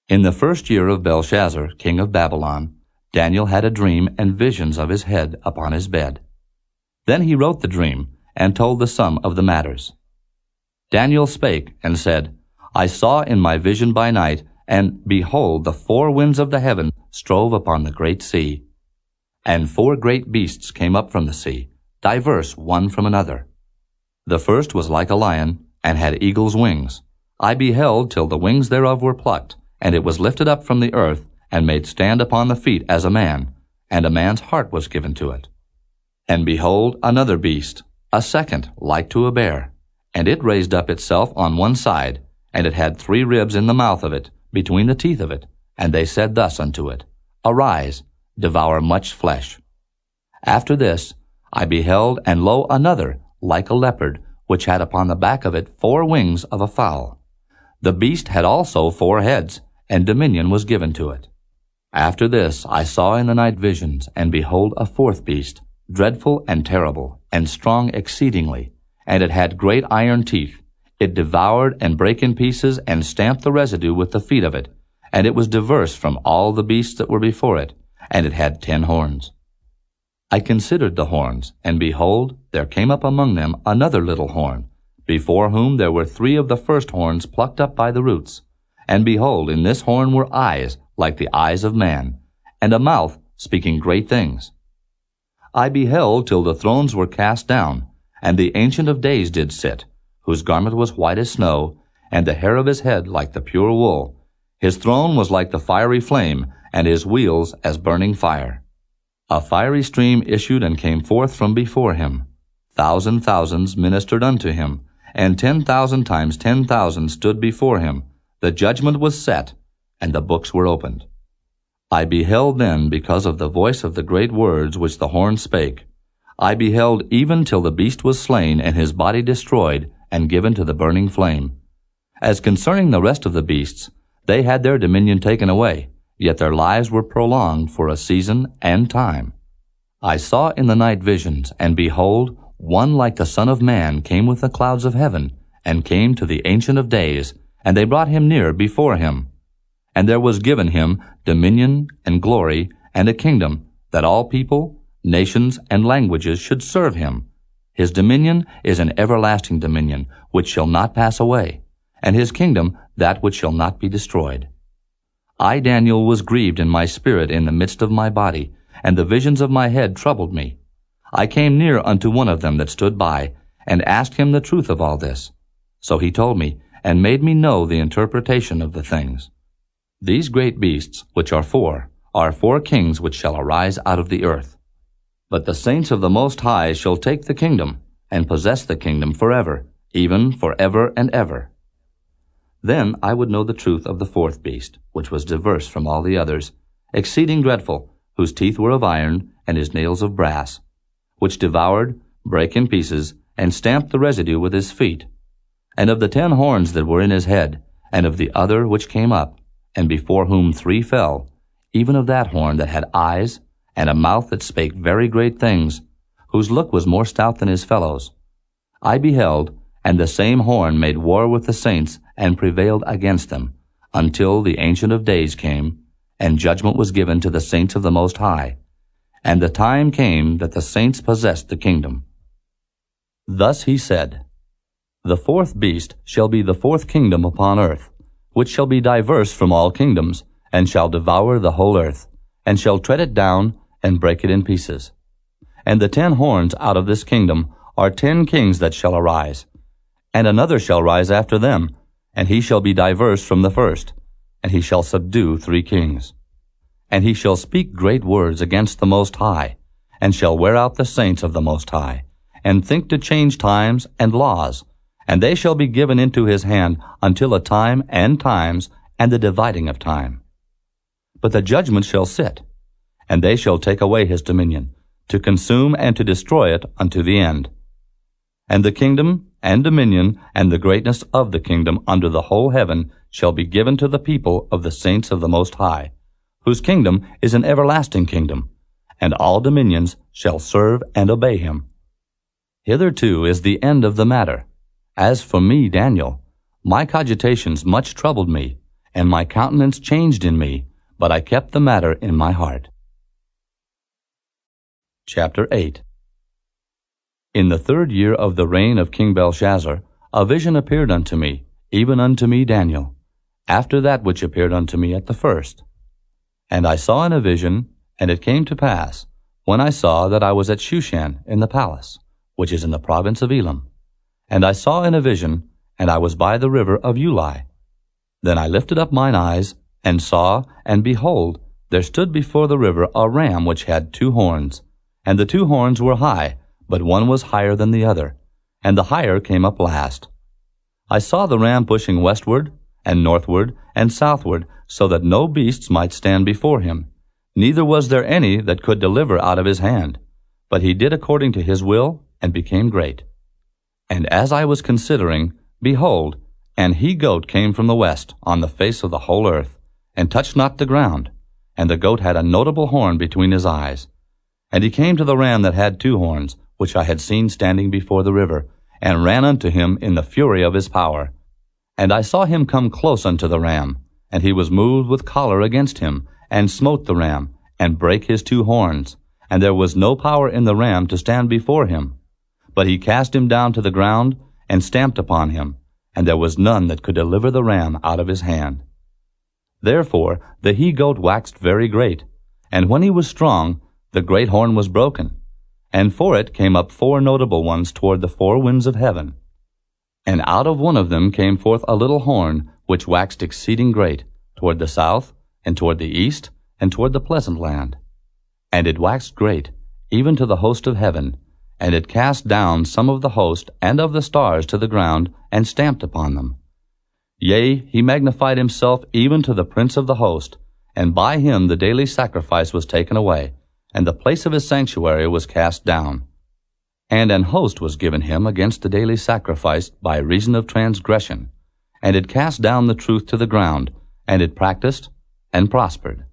In the first year of Belshazzar, king of Babylon, Daniel had a dream and visions of his head upon his bed. Then he wrote the dream, and told the sum of the matters. Daniel spake, and said, I saw in my vision by night, and behold, the four winds of the heaven strove upon the great sea. And four great beasts came up from the sea, diverse one from another. The first was like a lion, and had eagle's wings. I beheld till the wings thereof were plucked, and it was lifted up from the earth, and made stand upon the feet as a man, and a man's heart was given to it. And behold, another beast, a second, like to a bear, and it raised up itself on one side, and it had 3 ribs in the mouth of it, between the teeth of it, and they said thus unto it, Arise, devour much flesh. After this I beheld, and lo, another, like a leopard, which had upon the back of it 4 wings of a fowl. The beast had also 4 heads, and dominion was given to it. After this I saw in the night visions, and behold a 4th beast, dreadful and terrible, and strong exceedingly, and it had great iron teeth. It devoured and brake in pieces, and stamped the residue with the feet of it, and it was diverse from all the beasts that were before it, and it had 10 horns. I considered the horns, and behold, there came up among them another little horn, before whom there were 3 of the first horns plucked up by the roots. And behold, in this horn were eyes like the eyes of man, and a mouth speaking great things. I beheld till the thrones were cast down, and the Ancient of Days did sit, whose garment was white as snow, and the hair of his head like the pure wool. His throne was like the fiery flame, and his wheels as burning fire. A fiery stream issued and came forth from before him. Thousands ministered unto him, and 10,000 times 10,000 stood before him. The judgment was set, and the books were opened. I beheld then, because of the voice of the great words which the horn spake. I beheld even till the beast was slain, and his body destroyed, and given to the burning flame. As concerning the rest of the beasts, they had their dominion taken away, yet their lives were prolonged for a season and time. I saw in the night visions, and behold, one like the Son of Man came with the clouds of heaven, and came to the Ancient of Days, and they brought him near before him. And there was given him dominion and glory and a kingdom, that all people, nations, and languages should serve him. His dominion is an everlasting dominion, which shall not pass away, and his kingdom that which shall not be destroyed. I, Daniel, was grieved in my spirit in the midst of my body, and the visions of my head troubled me. I came near unto one of them that stood by, and asked him the truth of all this. So he told me, and made me know the interpretation of the things. These great beasts, which are 4 kings which shall arise out of the earth. But the saints of the Most High shall take the kingdom, and possess the kingdom forever, even forever and ever. Then I would know the truth of the 4th beast, which was diverse from all the others, exceeding dreadful, whose teeth were of iron, and his nails of brass, which devoured, brake in pieces, and stamped the residue with his feet. And of the 10 horns that were in his head, and of the other which came up, and before whom 3 fell, even of that horn that had eyes, and a mouth that spake very great things, whose look was more stout than his fellows. I beheld, and the same horn made war with the saints, and prevailed against them, until the Ancient of Days came, and judgment was given to the saints of the Most High. And the time came that the saints possessed the kingdom. Thus he said, The 4th beast shall be the 4th kingdom upon earth, which shall be diverse from all kingdoms, and shall devour the whole earth, and shall tread it down, and break it in pieces. And the 10 horns out of this kingdom are 10 kings that shall arise, and another shall rise after them, and he shall be diverse from the first, and he shall subdue 3 kings. And he shall speak great words against the Most High, and shall wear out the saints of the Most High, and think to change times and laws, and they shall be given into his hand until a time and times, and the dividing of time. But the judgment shall sit, and they shall take away his dominion, to consume and to destroy it unto the end. And the kingdom, and dominion, and the greatness of the kingdom under the whole heaven shall be given to the people of the saints of the Most High, whose kingdom is an everlasting kingdom, and all dominions shall serve and obey him. Hitherto is the end of the matter. As for me, Daniel, my cogitations much troubled me, and my countenance changed in me, but I kept the matter in my heart. Chapter 8. In the 3rd year of the reign of King Belshazzar, a vision appeared unto me, even unto me Daniel, after that which appeared unto me at the first. And I saw in a vision, and it came to pass, when I saw that I was at Shushan in the palace, which is in the province of Elam. And I saw in a vision, and I was by the river of Ulai. Then I lifted up mine eyes, and saw, and behold, there stood before the river a ram which had 2 horns, and the 2 horns were high, but one was higher than the other, and the higher came up last. I saw the ram pushing westward, and northward, and southward, so that no beasts might stand before him, neither was there any that could deliver out of his hand. But he did according to his will, and became great. And as I was considering, behold, an he-goat came from the west on the face of the whole earth, and touched not the ground, and the goat had a notable horn between his eyes. And he came to the ram that had 2 horns, which I had seen standing before the river, and ran unto him in the fury of his power. And I saw him come close unto the ram, and he was moved with choler against him, and smote the ram, and brake his 2 horns, and there was no power in the ram to stand before him. But he cast him down to the ground, and stamped upon him, and there was none that could deliver the ram out of his hand. Therefore the he-goat waxed very great, and when he was strong, the great horn was broken, and for it came up 4 notable ones toward the 4 winds of heaven. And out of one of them came forth a little horn, which waxed exceeding great, toward the south, and toward the east, and toward the pleasant land. And it waxed great, even to the host of heaven, and it cast down some of the host and of the stars to the ground, and stamped upon them. Yea, he magnified himself even to the prince of the host, and by him the daily sacrifice was taken away, and the place of his sanctuary was cast down. And an host was given him against the daily sacrifice by reason of transgression, and it cast down the truth to the ground, and it practiced and prospered.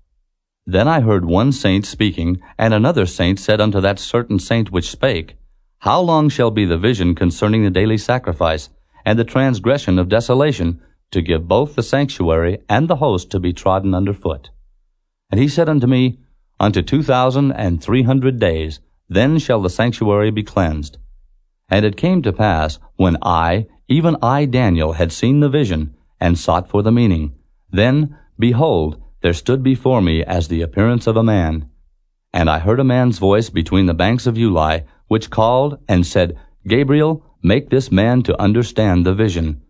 Then I heard one saint speaking, and another saint said unto that certain saint which spake, How long shall be the vision concerning the daily sacrifice, and the transgression of desolation, to give both the sanctuary and the host to be trodden under foot? And he said unto me, Unto 2,300 days, then shall the sanctuary be cleansed. And it came to pass, when I, even I Daniel, had seen the vision, and sought for the meaning, then, behold, there stood before me as the appearance of a man. And I heard a man's voice between the banks of Ulai, which called and said, Gabriel, make this man to understand the vision.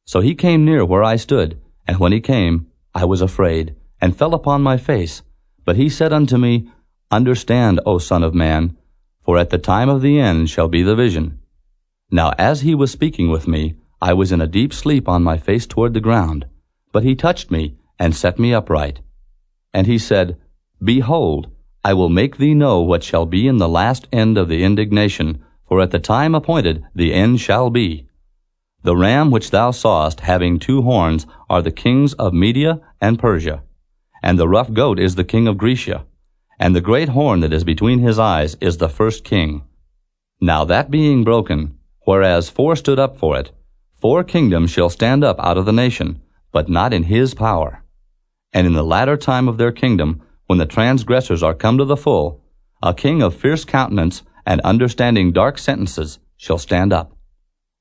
So he came near where I stood, and when he came, I was afraid, and fell upon my face. But he said unto me, Understand, O Son of Man, for at the time of the end shall be the vision. Now as he was speaking with me, I was in a deep sleep on my face toward the ground. But he touched me, and set me upright. And he said, Behold, I will make thee know what shall be in the last end of the indignation, for at the time appointed the end shall be. The ram which thou sawest having 2 horns are the kings of Media and Persia, and the rough goat is the king of Grecia, and the great horn that is between his eyes is the first king. Now that being broken, whereas 4 stood up for it, 4 kingdoms shall stand up out of the nation, but not in his power. And in the latter time of their kingdom, when the transgressors are come to the full, a king of fierce countenance and understanding dark sentences shall stand up.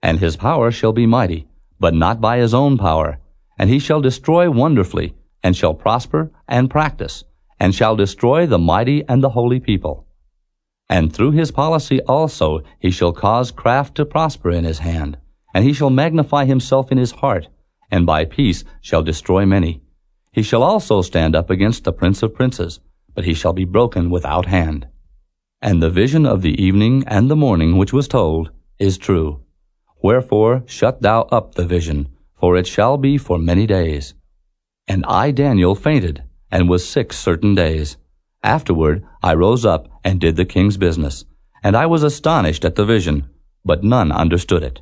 And his power shall be mighty, but not by his own power, and he shall destroy wonderfully, and shall prosper and practice, and shall destroy the mighty and the holy people. And through his policy also he shall cause craft to prosper in his hand, and he shall magnify himself in his heart, and by peace shall destroy many. He shall also stand up against the prince of princes, but he shall be broken without hand. And the vision of the evening and the morning which was told is true. Wherefore shut thou up the vision, for it shall be for many days. And I Daniel fainted, and was sick certain days. Afterward I rose up and did the king's business, and I was astonished at the vision, but none understood it.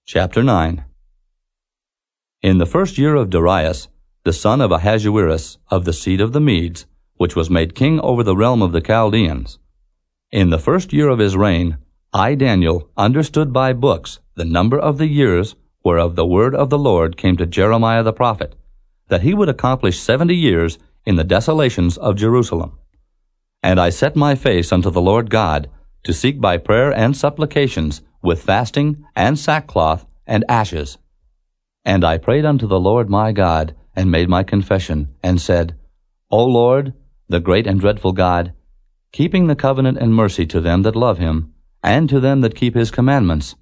Chapter 9. In the 1st year of Darius, the son of Ahasuerus, of the seed of the Medes, which was made king over the realm of the Chaldeans, in the 1st year of his reign, I, Daniel, understood by books the number of the years whereof the word of the Lord came to Jeremiah the prophet, that he would accomplish 70 years in the desolations of Jerusalem. And I set my face unto the Lord God, to seek by prayer and supplications, with fasting and sackcloth and ashes. And I prayed unto the Lord my God, and made my confession, and said, O Lord, the great and dreadful God, keeping the covenant and mercy to them that love him, and to them that keep his commandments,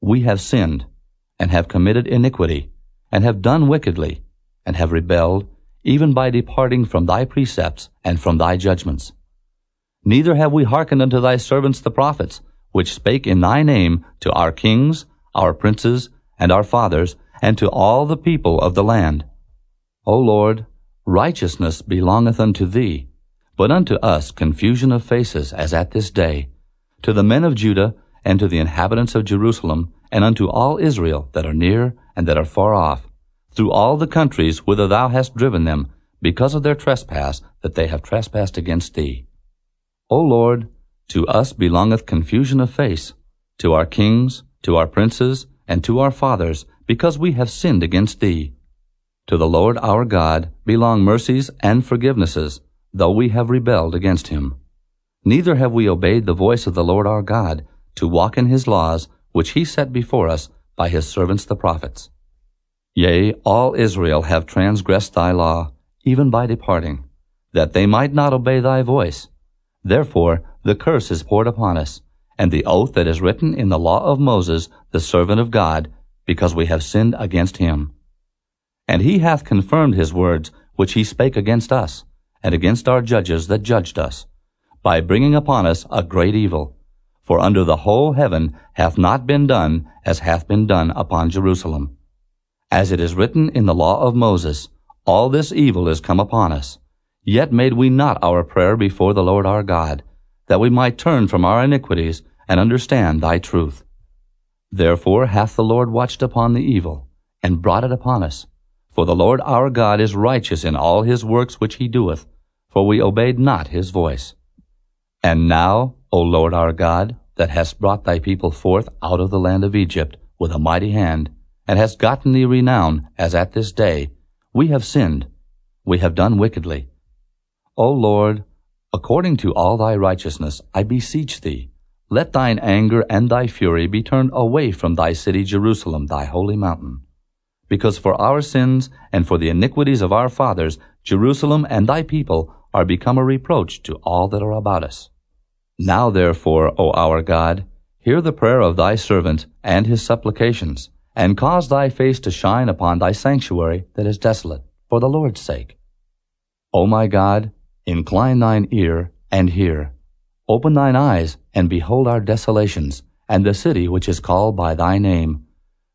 we have sinned, and have committed iniquity, and have done wickedly, and have rebelled, even by departing from thy precepts and from thy judgments. Neither have we hearkened unto thy servants the prophets, which spake in thy name to our kings, our princes, and our fathers, and to all the people of the land. O Lord, righteousness belongeth unto thee, but unto us confusion of faces, as at this day, to the men of Judah, and to the inhabitants of Jerusalem, and unto all Israel that are near and that are far off, through all the countries whither thou hast driven them, because of their trespass that they have trespassed against thee. O Lord, to us belongeth confusion of face, to our kings, to our princes, and to our fathers, because we have sinned against thee. To the Lord our God belong mercies and forgivenesses, though we have rebelled against him. Neither have we obeyed the voice of the Lord our God, to walk in his laws, which he set before us by his servants the prophets. Yea, all Israel have transgressed thy law, even by departing, that they might not obey thy voice. Therefore the curse is poured upon us, and the oath that is written in the law of Moses, the servant of God, because we have sinned against him. And he hath confirmed his words, which he spake against us, and against our judges that judged us, by bringing upon us a great evil. For under the whole heaven hath not been done as hath been done upon Jerusalem. As it is written in the law of Moses, all this evil is come upon us. Yet made we not our prayer before the Lord our God, that we might turn from our iniquities and understand thy truth. Therefore hath the Lord watched upon the evil, and brought it upon us. For the Lord our God is righteous in all his works which he doeth, for we obeyed not his voice. And now, O Lord our God, that hast brought thy people forth out of the land of Egypt with a mighty hand, and hast gotten thee renown, as at this day, we have sinned, we have done wickedly. O Lord, according to all thy righteousness, I beseech thee, let thine anger and thy fury be turned away from thy city Jerusalem, thy holy mountain. Because for our sins and for the iniquities of our fathers, Jerusalem and thy people are become a reproach to all that are about us. Now therefore, O our God, hear the prayer of thy servant and his supplications, and cause thy face to shine upon thy sanctuary that is desolate, for the Lord's sake. O my God, incline thine ear and hear. Open thine eyes and behold our desolations, and the city which is called by thy name.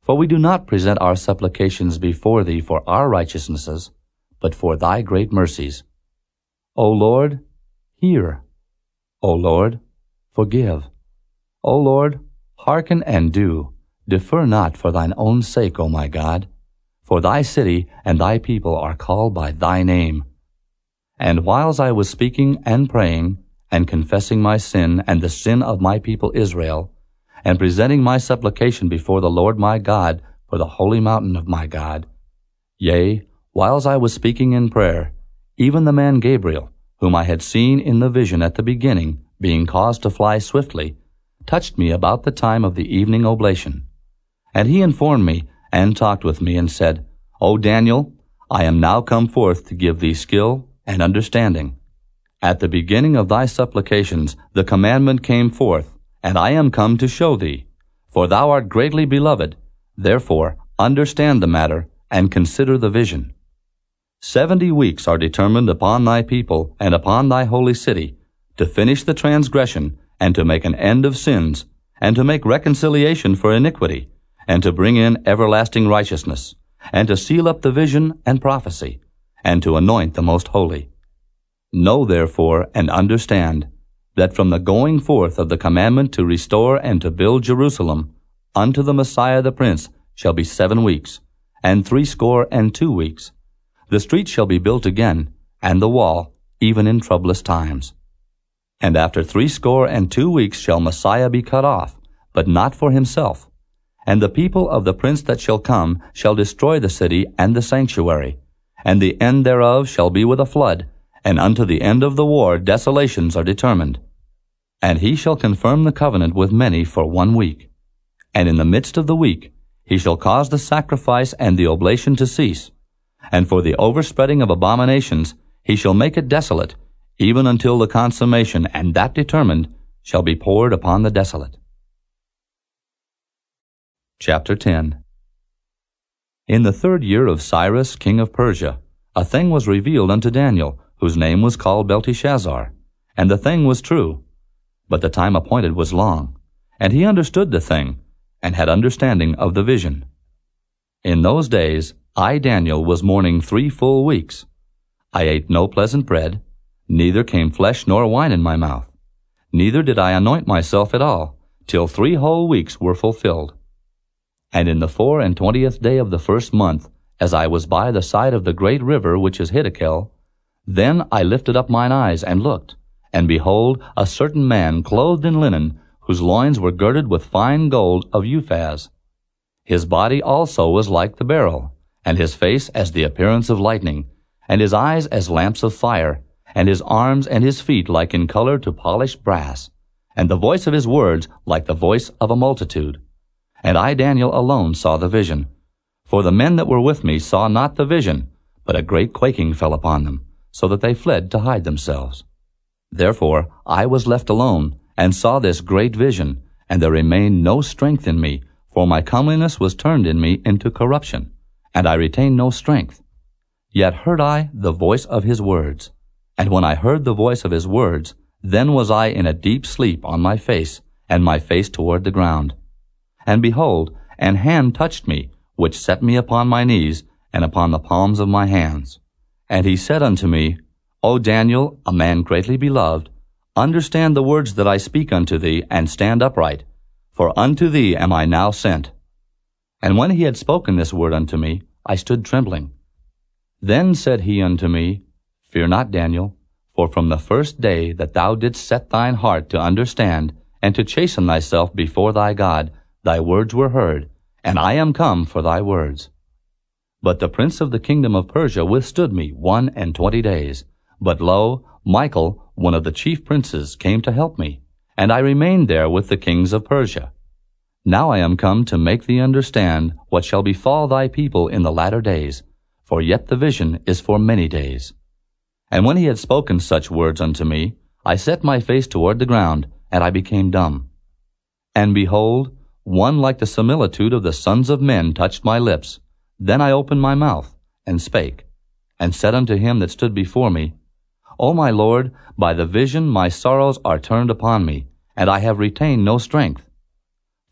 For we do not present our supplications before thee for our righteousnesses, but for thy great mercies. O Lord, hear. O Lord, forgive. O Lord, hearken and do. Defer not for thine own sake, O my God. For thy city and thy people are called by thy name. And whiles I was speaking and praying, and confessing my sin and the sin of my people Israel, and presenting my supplication before the Lord my God for the holy mountain of my God, yea, whiles I was speaking in prayer, even the man Gabriel, whom I had seen in the vision at the beginning, being caused to fly swiftly, touched me about the time of the evening oblation. And he informed me, and talked with me, and said, O Daniel, I am now come forth to give thee skill and understanding. At the beginning of thy supplications the commandment came forth, and I am come to show thee. For thou art greatly beloved, therefore understand the matter, and consider the vision. 70 weeks are determined upon thy people and upon thy holy city, to finish the transgression, and to make an end of sins, and to make reconciliation for iniquity, and to bring in everlasting righteousness, and to seal up the vision and prophecy, and to anoint the most holy. Know therefore and understand, that from the going forth of the commandment to restore and to build Jerusalem unto the Messiah the Prince shall be 7 weeks, and 62 weeks. The street shall be built again, and the wall, even in troublous times. And after 62 weeks shall Messiah be cut off, but not for himself. And the people of the prince that shall come shall destroy the city and the sanctuary, and the end thereof shall be with a flood, and unto the end of the war desolations are determined. And he shall confirm the covenant with many for 1 week. And in the midst of the week he shall cause the sacrifice and the oblation to cease. And for the overspreading of abominations he shall make it desolate, even until the consummation, and that determined, shall be poured upon the desolate. Chapter 10. In the 3rd year of Cyrus king of Persia, a thing was revealed unto Daniel, whose name was called Belteshazzar. And the thing was true. But the time appointed was long, and he understood the thing, and had understanding of the vision. In those days I, Daniel, was mourning 3 full weeks. I ate no pleasant bread, neither came flesh nor wine in my mouth. Neither did I anoint myself at all, till 3 whole weeks were fulfilled. And in the 24th day of the 1st month, as I was by the side of the great river which is Hiddekel, then I lifted up mine eyes and looked, and behold, a certain man clothed in linen, whose loins were girded with fine gold of Uphaz. His body also was like the beryl, and his face as the appearance of lightning, and his eyes as lamps of fire, and his arms and his feet like in color to polished brass, and the voice of his words like the voice of a multitude. And I, Daniel, alone saw the vision. For the men that were with me saw not the vision, but a great quaking fell upon them, so that they fled to hide themselves. Therefore I was left alone, and saw this great vision, and there remained no strength in me, for my comeliness was turned in me into corruption, and I retained no strength. Yet heard I the voice of his words. And when I heard the voice of his words, then was I in a deep sleep on my face, and my face toward the ground. And behold, an hand touched me, which set me upon my knees, and upon the palms of my hands. And he said unto me, O Daniel, a man greatly beloved, understand the words that I speak unto thee, and stand upright, for unto thee am I now sent. And when he had spoken this word unto me, I stood trembling. Then said he unto me, Fear not, Daniel, for from the first day that thou didst set thine heart to understand, and to chasten thyself before thy God, thy words were heard, and I am come for thy words. But the prince of the kingdom of Persia withstood me 21 days. But lo, Michael, one of the chief princes, came to help me, and I remained there with the kings of Persia. Now I am come to make thee understand what shall befall thy people in the latter days, for yet the vision is for many days. And when he had spoken such words unto me, I set my face toward the ground, and I became dumb. And behold, one like the similitude of the sons of men touched my lips. Then I opened my mouth, and spake, and said unto him that stood before me, O my Lord, by the vision my sorrows are turned upon me, and I have retained no strength.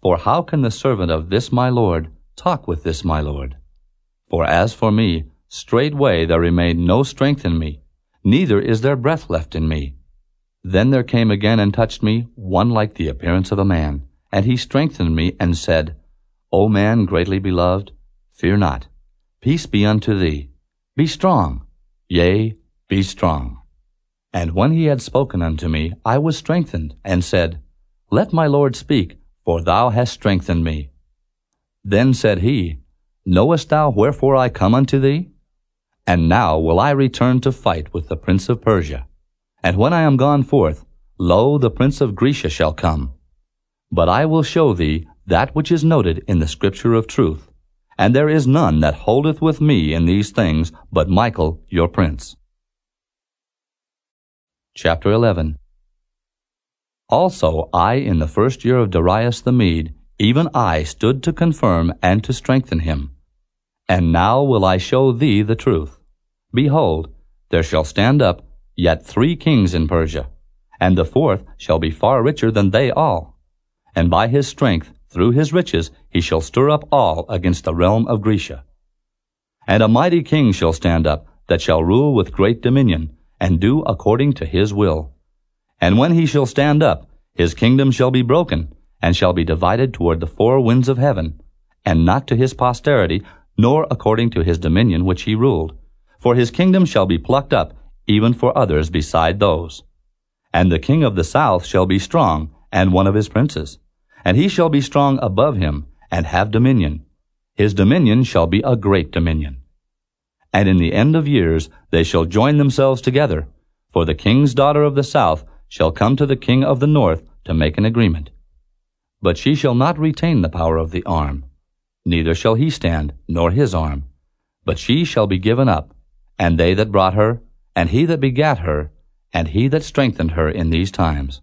For how can the servant of this my Lord talk with this my Lord? For as for me, straightway there remained no strength in me, neither is there breath left in me. Then there came again and touched me one like the appearance of a man, and he strengthened me, and said, O man greatly beloved, fear not. Peace be unto thee. Be strong. Yea, be strong. And when he had spoken unto me, I was strengthened, and said, Let my Lord speak, for thou hast strengthened me. Then said he, Knowest thou wherefore I come unto thee? And now will I return to fight with the prince of Persia. And when I am gone forth, lo, the prince of Grecia shall come. But I will show thee that which is noted in the scripture of truth, and there is none that holdeth with me in these things but Michael your prince. Chapter 11. Also I, in the 1st year of Darius the Mede, even I stood to confirm and to strengthen him. And now will I show thee the truth. Behold, there shall stand up yet 3 kings in Persia, and the 4th shall be far richer than they all. And by his strength, through his riches, he shall stir up all against the realm of Grecia. And a mighty king shall stand up, that shall rule with great dominion, and do according to his will. And when he shall stand up, his kingdom shall be broken, and shall be divided toward the four winds of heaven, and not to his posterity, nor according to his dominion which he ruled. For his kingdom shall be plucked up, even for others beside those. And the king of the south shall be strong, and one of his princes. And he shall be strong above him, and have dominion. His dominion shall be a great dominion. And in the end of years they shall join themselves together, for the king's daughter of the south shall come to the king of the north to make an agreement. But she shall not retain the power of the arm, neither shall he stand, nor his arm. But she shall be given up, and they that brought her, and he that begat her, and he that strengthened her in these times.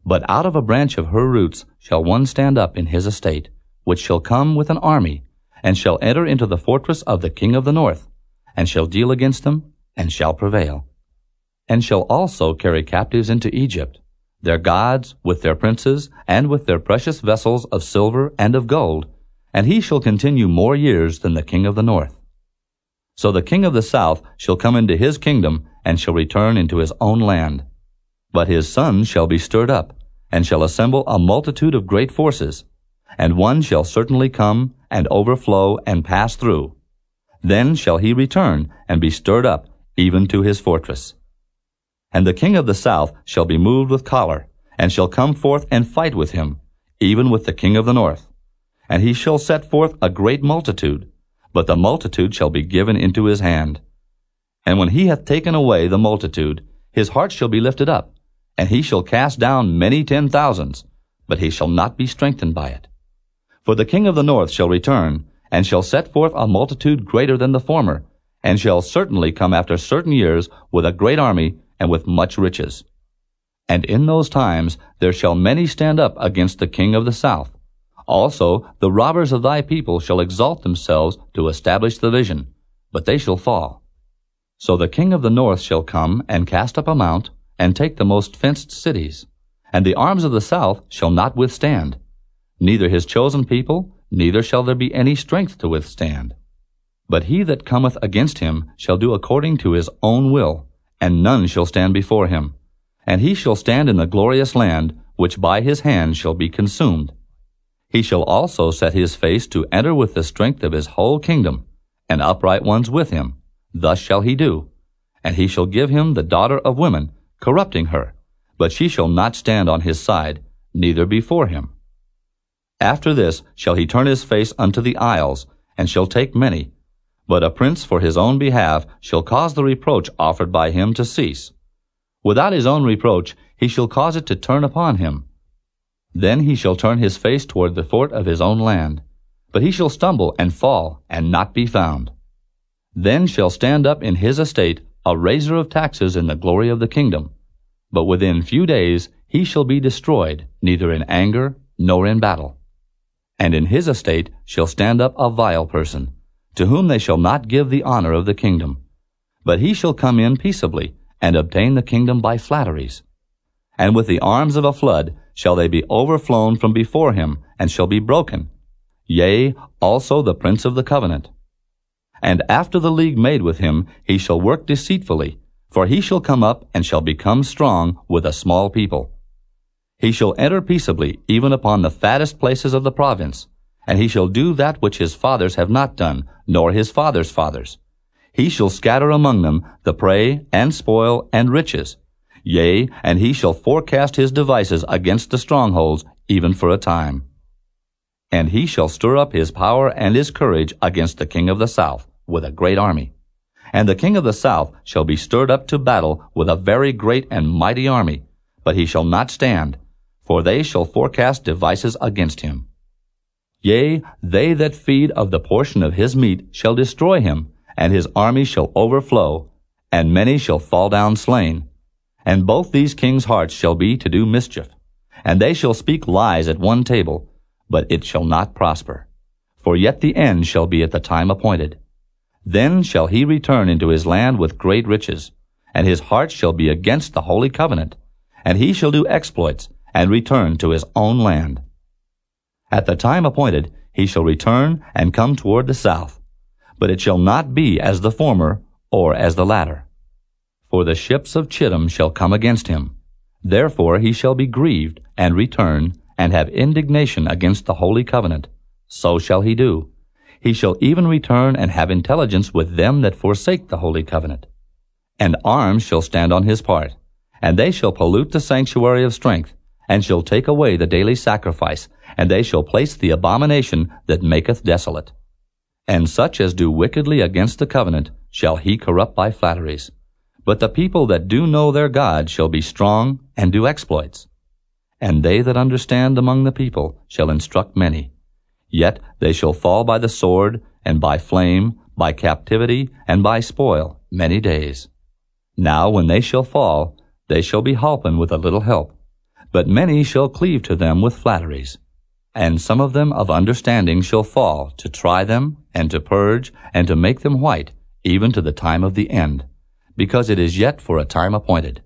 But out of a branch of her roots shall one stand up in his estate, which shall come with an army, and shall enter into the fortress of the king of the north, and shall deal against them, and shall prevail. And shall also carry captives into Egypt, their gods, with their princes, and with their precious vessels of silver and of gold, and he shall continue more years than the king of the north. So the king of the south shall come into his kingdom, and shall return into his own land. But his son shall be stirred up, and shall assemble a multitude of great forces, and one shall certainly come, and overflow, and pass through. Then shall he return, and be stirred up, even to his fortress. And the king of the south shall be moved with choler, and shall come forth and fight with him, even with the king of the north. And he shall set forth a great multitude, but the multitude shall be given into his hand. And when he hath taken away the multitude, his heart shall be lifted up, and he shall cast down many 10,000s, but he shall not be strengthened by it. For the king of the north shall return, and shall set forth a multitude greater than the former, and shall certainly come after certain years with a great army and with much riches. And in those times there shall many stand up against the king of the south. Also the robbers of thy people shall exalt themselves to establish the vision, but they shall fall. So the king of the north shall come and cast up a mount, and take the most fenced cities, and the arms of the south shall not withstand, neither his chosen people, neither shall there be any strength to withstand. But he that cometh against him shall do according to his own will, and none shall stand before him. And he shall stand in the glorious land, which by his hand shall be consumed. He shall also set his face to enter with the strength of his whole kingdom, and upright ones with him. Thus shall he do. And he shall give him the daughter of women, corrupting her, but she shall not stand on his side, neither before him. After this shall he turn his face unto the isles, and shall take many. But a prince for his own behalf shall cause the reproach offered by him to cease. Without his own reproach he shall cause it to turn upon him. Then he shall turn his face toward the fort of his own land. But he shall stumble and fall, and not be found. Then shall stand up in his estate a raiser of taxes in the glory of the kingdom. But within few days he shall be destroyed, neither in anger nor in battle. And in his estate shall stand up a vile person, to whom they shall not give the honor of the kingdom. But he shall come in peaceably, and obtain the kingdom by flatteries. And with the arms of a flood shall they be overflown from before him, and shall be broken. Yea, also the prince of the covenant. And after the league made with him, he shall work deceitfully, for he shall come up and shall become strong with a small people. He shall enter peaceably even upon the fattest places of the province, and he shall do that which his fathers have not done, nor his fathers' fathers. He shall scatter among them the prey, and spoil, and riches. Yea, and he shall forecast his devices against the strongholds, even for a time. And he shall stir up his power and his courage against the king of the south, with a great army. And the king of the south shall be stirred up to battle with a very great and mighty army, but he shall not stand, for they shall forecast devices against him. Yea, they that feed of the portion of his meat shall destroy him, and his army shall overflow, and many shall fall down slain. And both these kings' hearts shall be to do mischief, and they shall speak lies at one table, but it shall not prosper. For yet the end shall be at the time appointed. Then shall he return into his land with great riches, and his heart shall be against the holy covenant, and he shall do exploits, and return to his own land. At the time appointed he shall return and come toward the south, but it shall not be as the former or as the latter. For the ships of Chittim shall come against him. Therefore he shall be grieved, and return, and have indignation against the holy covenant. So shall he do. He shall even return and have intelligence with them that forsake the holy covenant. And arms shall stand on his part, and they shall pollute the sanctuary of strength, and shall take away the daily sacrifice, and they shall place the abomination that maketh desolate. And such as do wickedly against the covenant shall he corrupt by flatteries. But the people that do know their God shall be strong and do exploits. And they that understand among the people shall instruct many. Yet they shall fall by the sword, and by flame, by captivity, and by spoil, many days. Now when they shall fall, they shall be holpen with a little help. But many shall cleave to them with flatteries. And some of them of understanding shall fall, to try them, and to purge, and to make them white, even to the time of the end, because it is yet for a time appointed.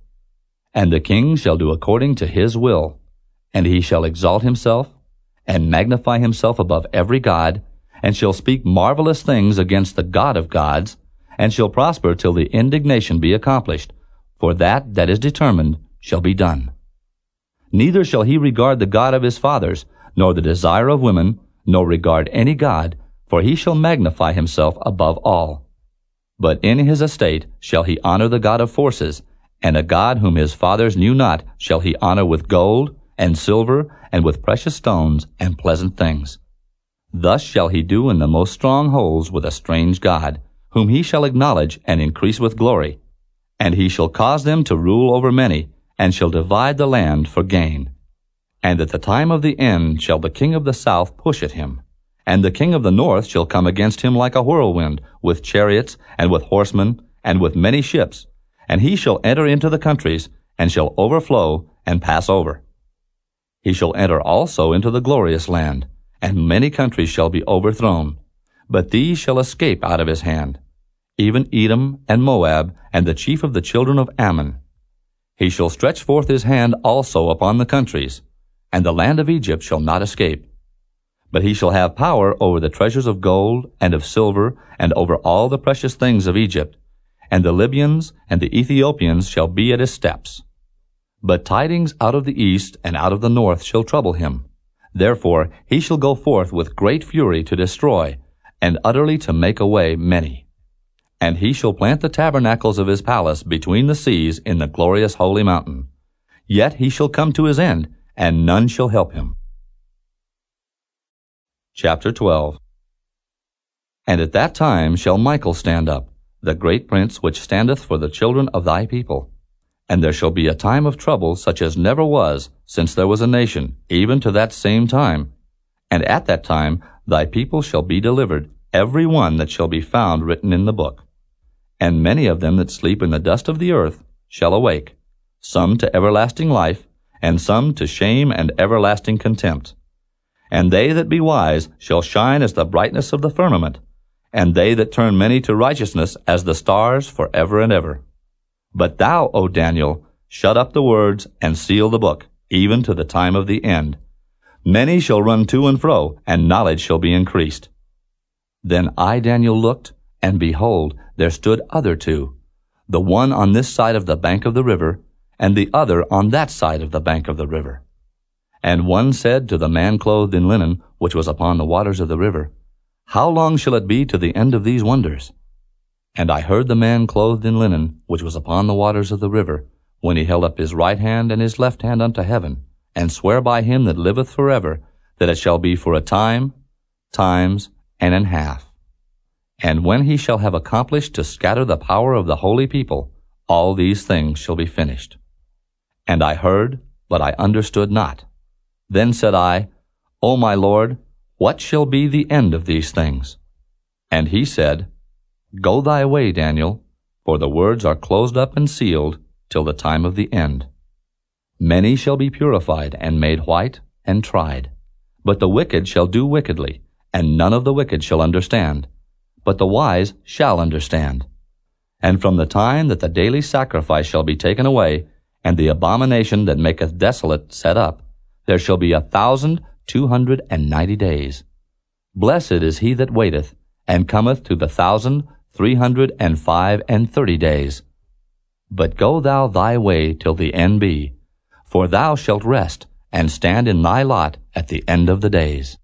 And the king shall do according to his will, and he shall exalt himself, and magnify himself above every god, and shall speak marvelous things against the God of gods, and shall prosper till the indignation be accomplished, for that is determined shall be done. Neither shall he regard the God of his fathers, nor the desire of women, nor regard any god, for he shall magnify himself above all. But in his estate shall he honor the God of forces, and a God whom his fathers knew not shall he honor with gold, and silver, and with precious stones, and pleasant things. Thus shall he do in the most strong holes with a strange God, whom he shall acknowledge and increase with glory. And he shall cause them to rule over many, and shall divide the land for gain. And at the time of the end shall the king of the south push at him, and the king of the north shall come against him like a whirlwind, with chariots, and with horsemen, and with many ships, and he shall enter into the countries, and shall overflow, and pass over. He shall enter also into the glorious land, and many countries shall be overthrown, but these shall escape out of his hand, even Edom and Moab, and the chief of the children of Ammon. He shall stretch forth his hand also upon the countries, and the land of Egypt shall not escape. But he shall have power over the treasures of gold and of silver, and over all the precious things of Egypt, and the Libyans and the Ethiopians shall be at his steps. But tidings out of the east and out of the north shall trouble him. Therefore he shall go forth with great fury to destroy, and utterly to make away many. And he shall plant the tabernacles of his palace between the seas in the glorious holy mountain. Yet he shall come to his end, and none shall help him. Chapter 12. And at that time shall Michael stand up, the great prince which standeth for the children of thy people. And there shall be a time of trouble such as never was since there was a nation, even to that same time. And at that time thy people shall be delivered, every one that shall be found written in the book. And many of them that sleep in the dust of the earth shall awake, some to everlasting life, and some to shame and everlasting contempt. And they that be wise shall shine as the brightness of the firmament, and they that turn many to righteousness as the stars for ever and ever. But thou, O Daniel, shut up the words and seal the book, even to the time of the end. Many shall run to and fro, and knowledge shall be increased. Then I, Daniel, looked, and behold, there stood other two, the one on this side of the bank of the river, and the other on that side of the bank of the river. And one said to the man clothed in linen, which was upon the waters of the river, How long shall it be to the end of these wonders? And I heard the man clothed in linen, which was upon the waters of the river, when he held up his right hand and his left hand unto heaven, and swear by him that liveth forever, that it shall be for a time, times, and an half. And when he shall have accomplished to scatter the power of the holy people, all these things shall be finished. And I heard, but I understood not. Then said I, O my Lord, what shall be the end of these things? And he said, Go thy way, Daniel, for the words are closed up and sealed till the time of the end. Many shall be purified and made white and tried. But the wicked shall do wickedly, and none of the wicked shall understand. But the wise shall understand. And from the time that the daily sacrifice shall be taken away, and the abomination that maketh desolate set up, there shall be 1,290 days. Blessed is he that waiteth, and cometh to the 1,335 days. But go thou thy way till the end be, For thou shalt rest, and stand in thy lot at the end of the days.